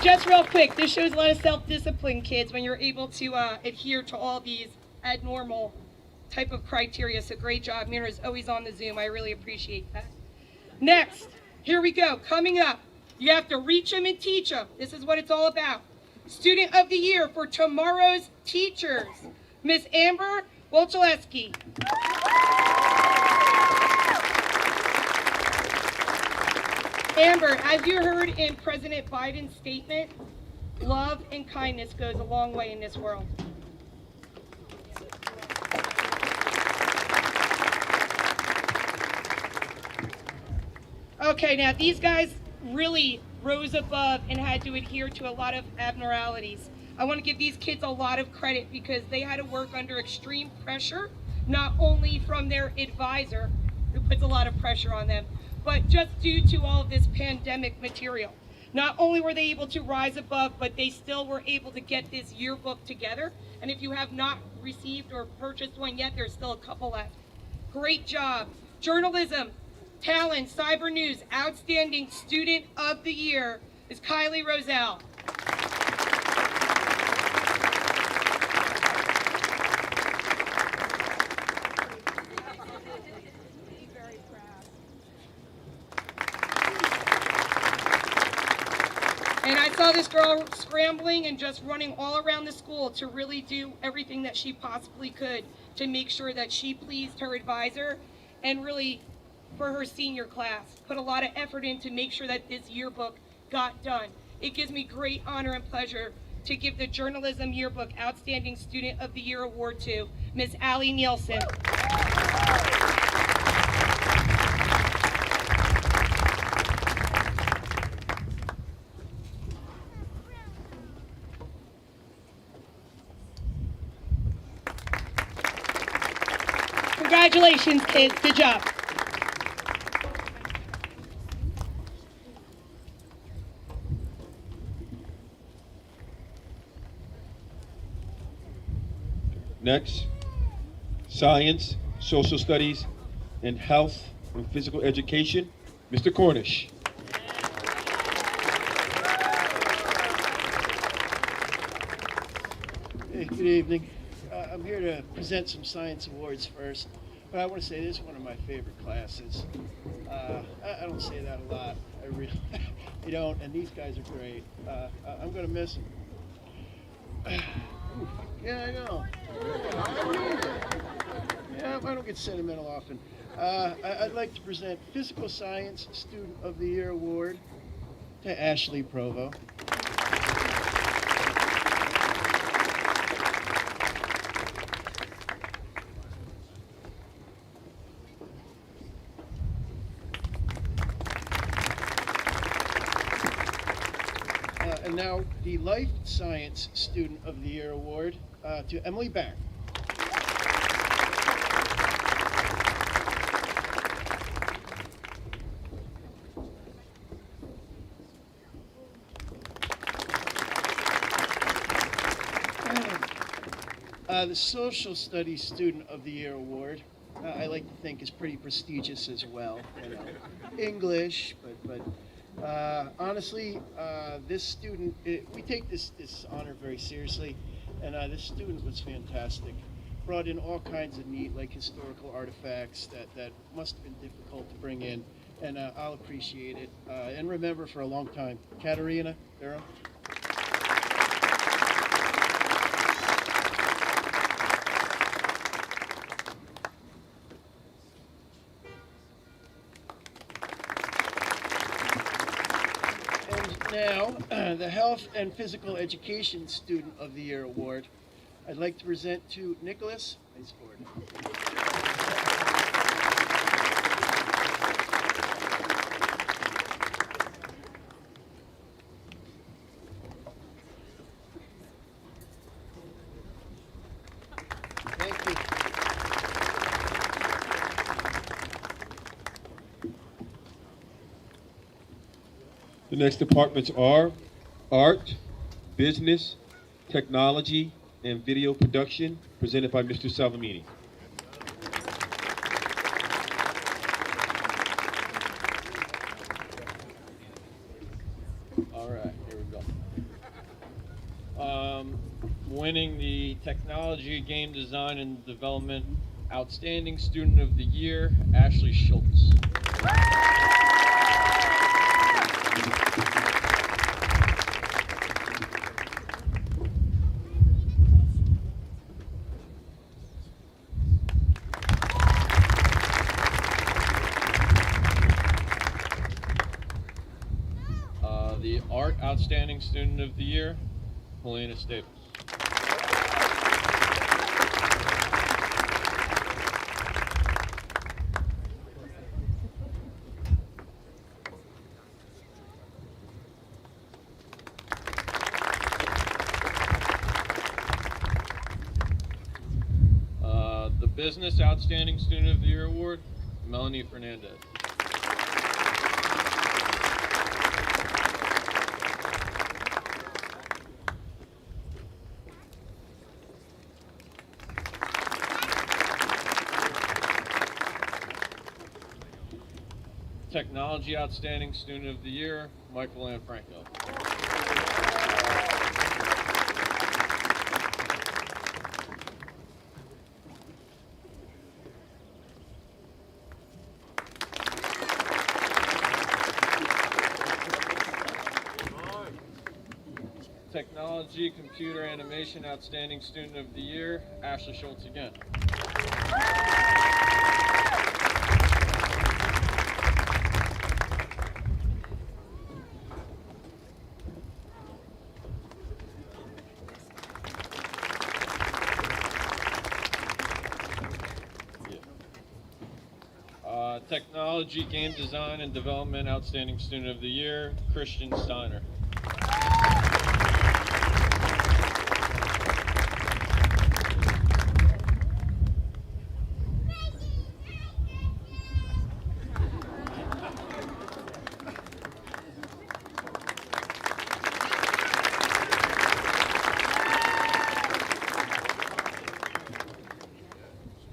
Speaker 9: Just real quick, this shows a lot of self-discipline, kids, when you're able to adhere to all these abnormal type of criteria. So great job. Mira's always on the Zoom. I really appreciate that. Next, here we go. Coming up, you have to reach them and teach them. This is what it's all about. Student of the Year for tomorrow's teachers, Miss Amber Wolchaleski. Amber, as you heard in President Biden's statement, love and kindness goes a long way in this world. Okay, now these guys really rose above and had to adhere to a lot of abnormalities. I want to give these kids a lot of credit because they had to work under extreme pressure, not only from their advisor, who puts a lot of pressure on them, but just due to all of this pandemic material. Not only were they able to rise above, but they still were able to get this yearbook together. And if you have not received or purchased one yet, there's still a couple left. Great job. Journalism, talent, cyber news, outstanding student of the year is Kylie Roselle. And I saw this girl scrambling and just running all around the school to really do everything that she possibly could to make sure that she pleased her advisor and really for her senior class. Put a lot of effort in to make sure that this yearbook got done. It gives me great honor and pleasure to give the Journalism Yearbook Outstanding Student of the Year Award to Miss Allie Nielsen. Congratulations, kids. Good job.
Speaker 1: Next, Science, Social Studies, and Health and Physical Education, Mr. Cornish.
Speaker 2: Hey, good evening. I'm here to present some science awards first, but I want to say this is one of my favorite classes. I don't say that a lot. I really, I don't, and these guys are great. I'm going to miss them. Yeah, I know. Yeah, I don't get sentimental often. I'd like to present Physical Science Student of the Year Award to Ashley Provo. Life Science Student of the Year award to Emily Barron. The Social Studies Student of the Year award, I like to think, is pretty prestigious as well. You know, English, but honestly, this student, we take this honor very seriously, and this student was fantastic. Brought in all kinds of neat, like historical artifacts that must have been difficult to bring in, and I'll appreciate it and remember for a long time. Katerina Barrow. Now, the Health and Physical Education Student of the Year award, I'd like to present to Nicholas Iceford. Thank you.
Speaker 1: The next departments are Art, Business, Technology, and Video Production, presented by Mr. Salamini.
Speaker 7: All right, here we go. Winning the Technology, Game Design, and Development Outstanding Student of the Year, Ashley Schultz. The Art Outstanding Student of the Year, Helena Staples. The Business Outstanding Student of the Year Award, Melanie Fernandez. Technology Outstanding Student of the Year, Michael Lanfranco. Technology Computer Animation Outstanding Student of the Year, Ashley Schultz again. Technology, Game Design, and Development Outstanding Student of the Year, Christian Steiner.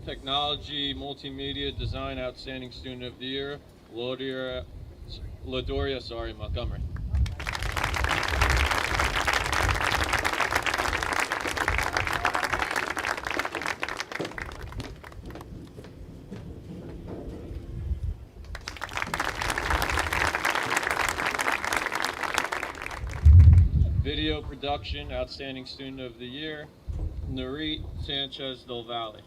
Speaker 7: Technology, Multimedia, Design Outstanding Student of the Year, Ladoria, Montgomery. Video Production Outstanding Student of the Year, Narit Sanchez Del Valle.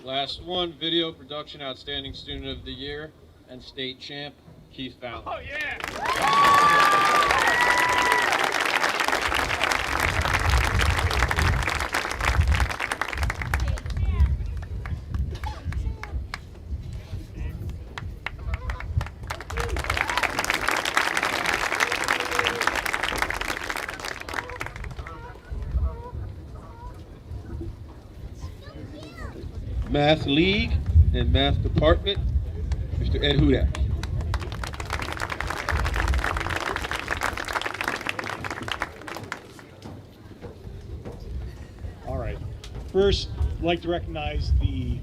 Speaker 7: Last one, Video Production Outstanding Student of the Year and State Champ, Keith Fallon. Oh, yeah!
Speaker 1: Math League and Math Department, Mr. Ed Hudak.
Speaker 5: All right. First, I'd like to recognize the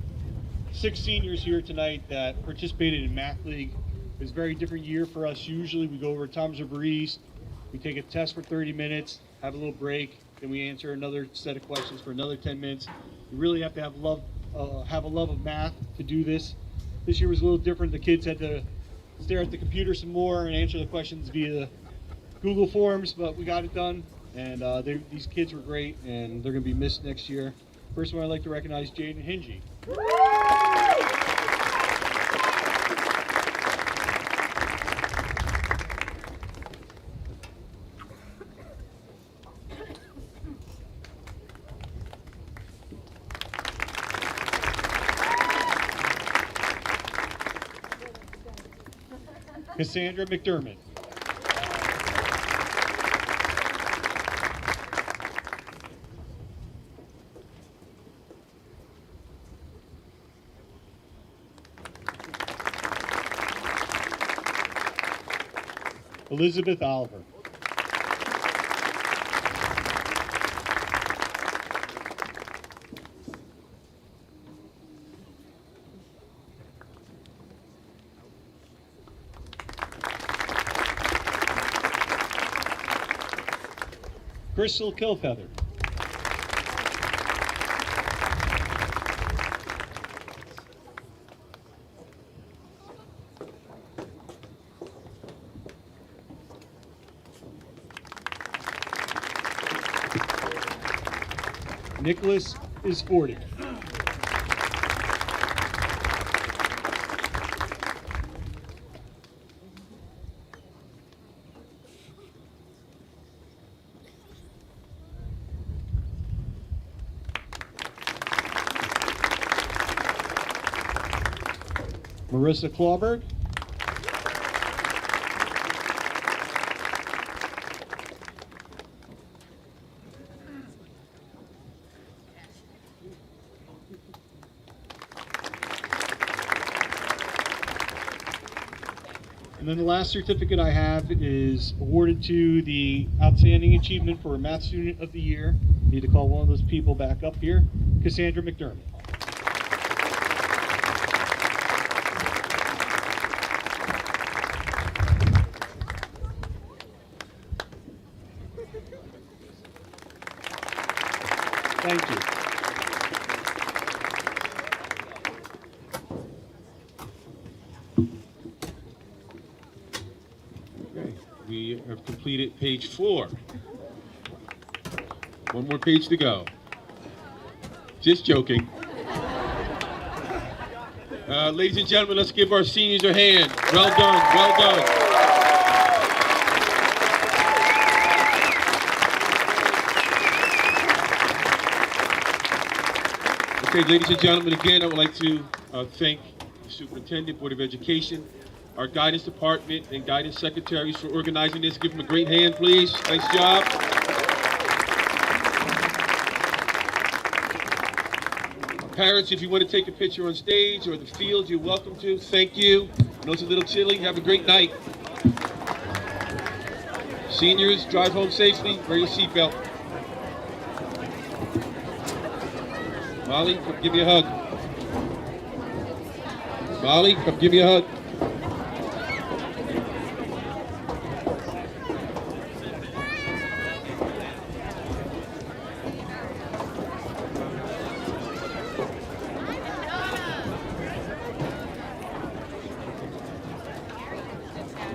Speaker 5: 6 seniors here tonight that participated in Math League. It was a very different year for us. Usually we go over Tom's River East, we take a test for 30 minutes, have a little break, then we answer another set of questions for another 10 minutes. You really have to have a love of math to do this. This year was a little different. The kids had to stare at the computer some more and answer the questions via Google Forms, but we got it done. And these kids were great, and they're going to be missed next year. First one, I'd like to recognize Jaden Hingy. Cassandra McDermott. Elizabeth Oliver. Crystal Kilfeather. Nicholas is 40. Marissa Clawberg. And then the last certificate I have is awarded to the Outstanding Achievement for a Math Student of the Year. Need to call one of those people back up here, Cassandra McDermott. Thank you.
Speaker 1: Okay, we have completed page 4. One more page to go. Just joking. Ladies and gentlemen, let's give our seniors a hand. Well done, well done. Okay, ladies and gentlemen, again, I would like to thank the Superintendent, Board of Education, our Guidance Department, and Guidance Secretaries for organizing this. Give them a great hand, please. Nice job. Parents, if you want to take a picture on stage or the field, you're welcome to. Thank you. I know it's a little chilly. Have a great night. Seniors, drive home safely. Wear your seatbelt. Molly, come give me a hug. Molly, come give me a hug.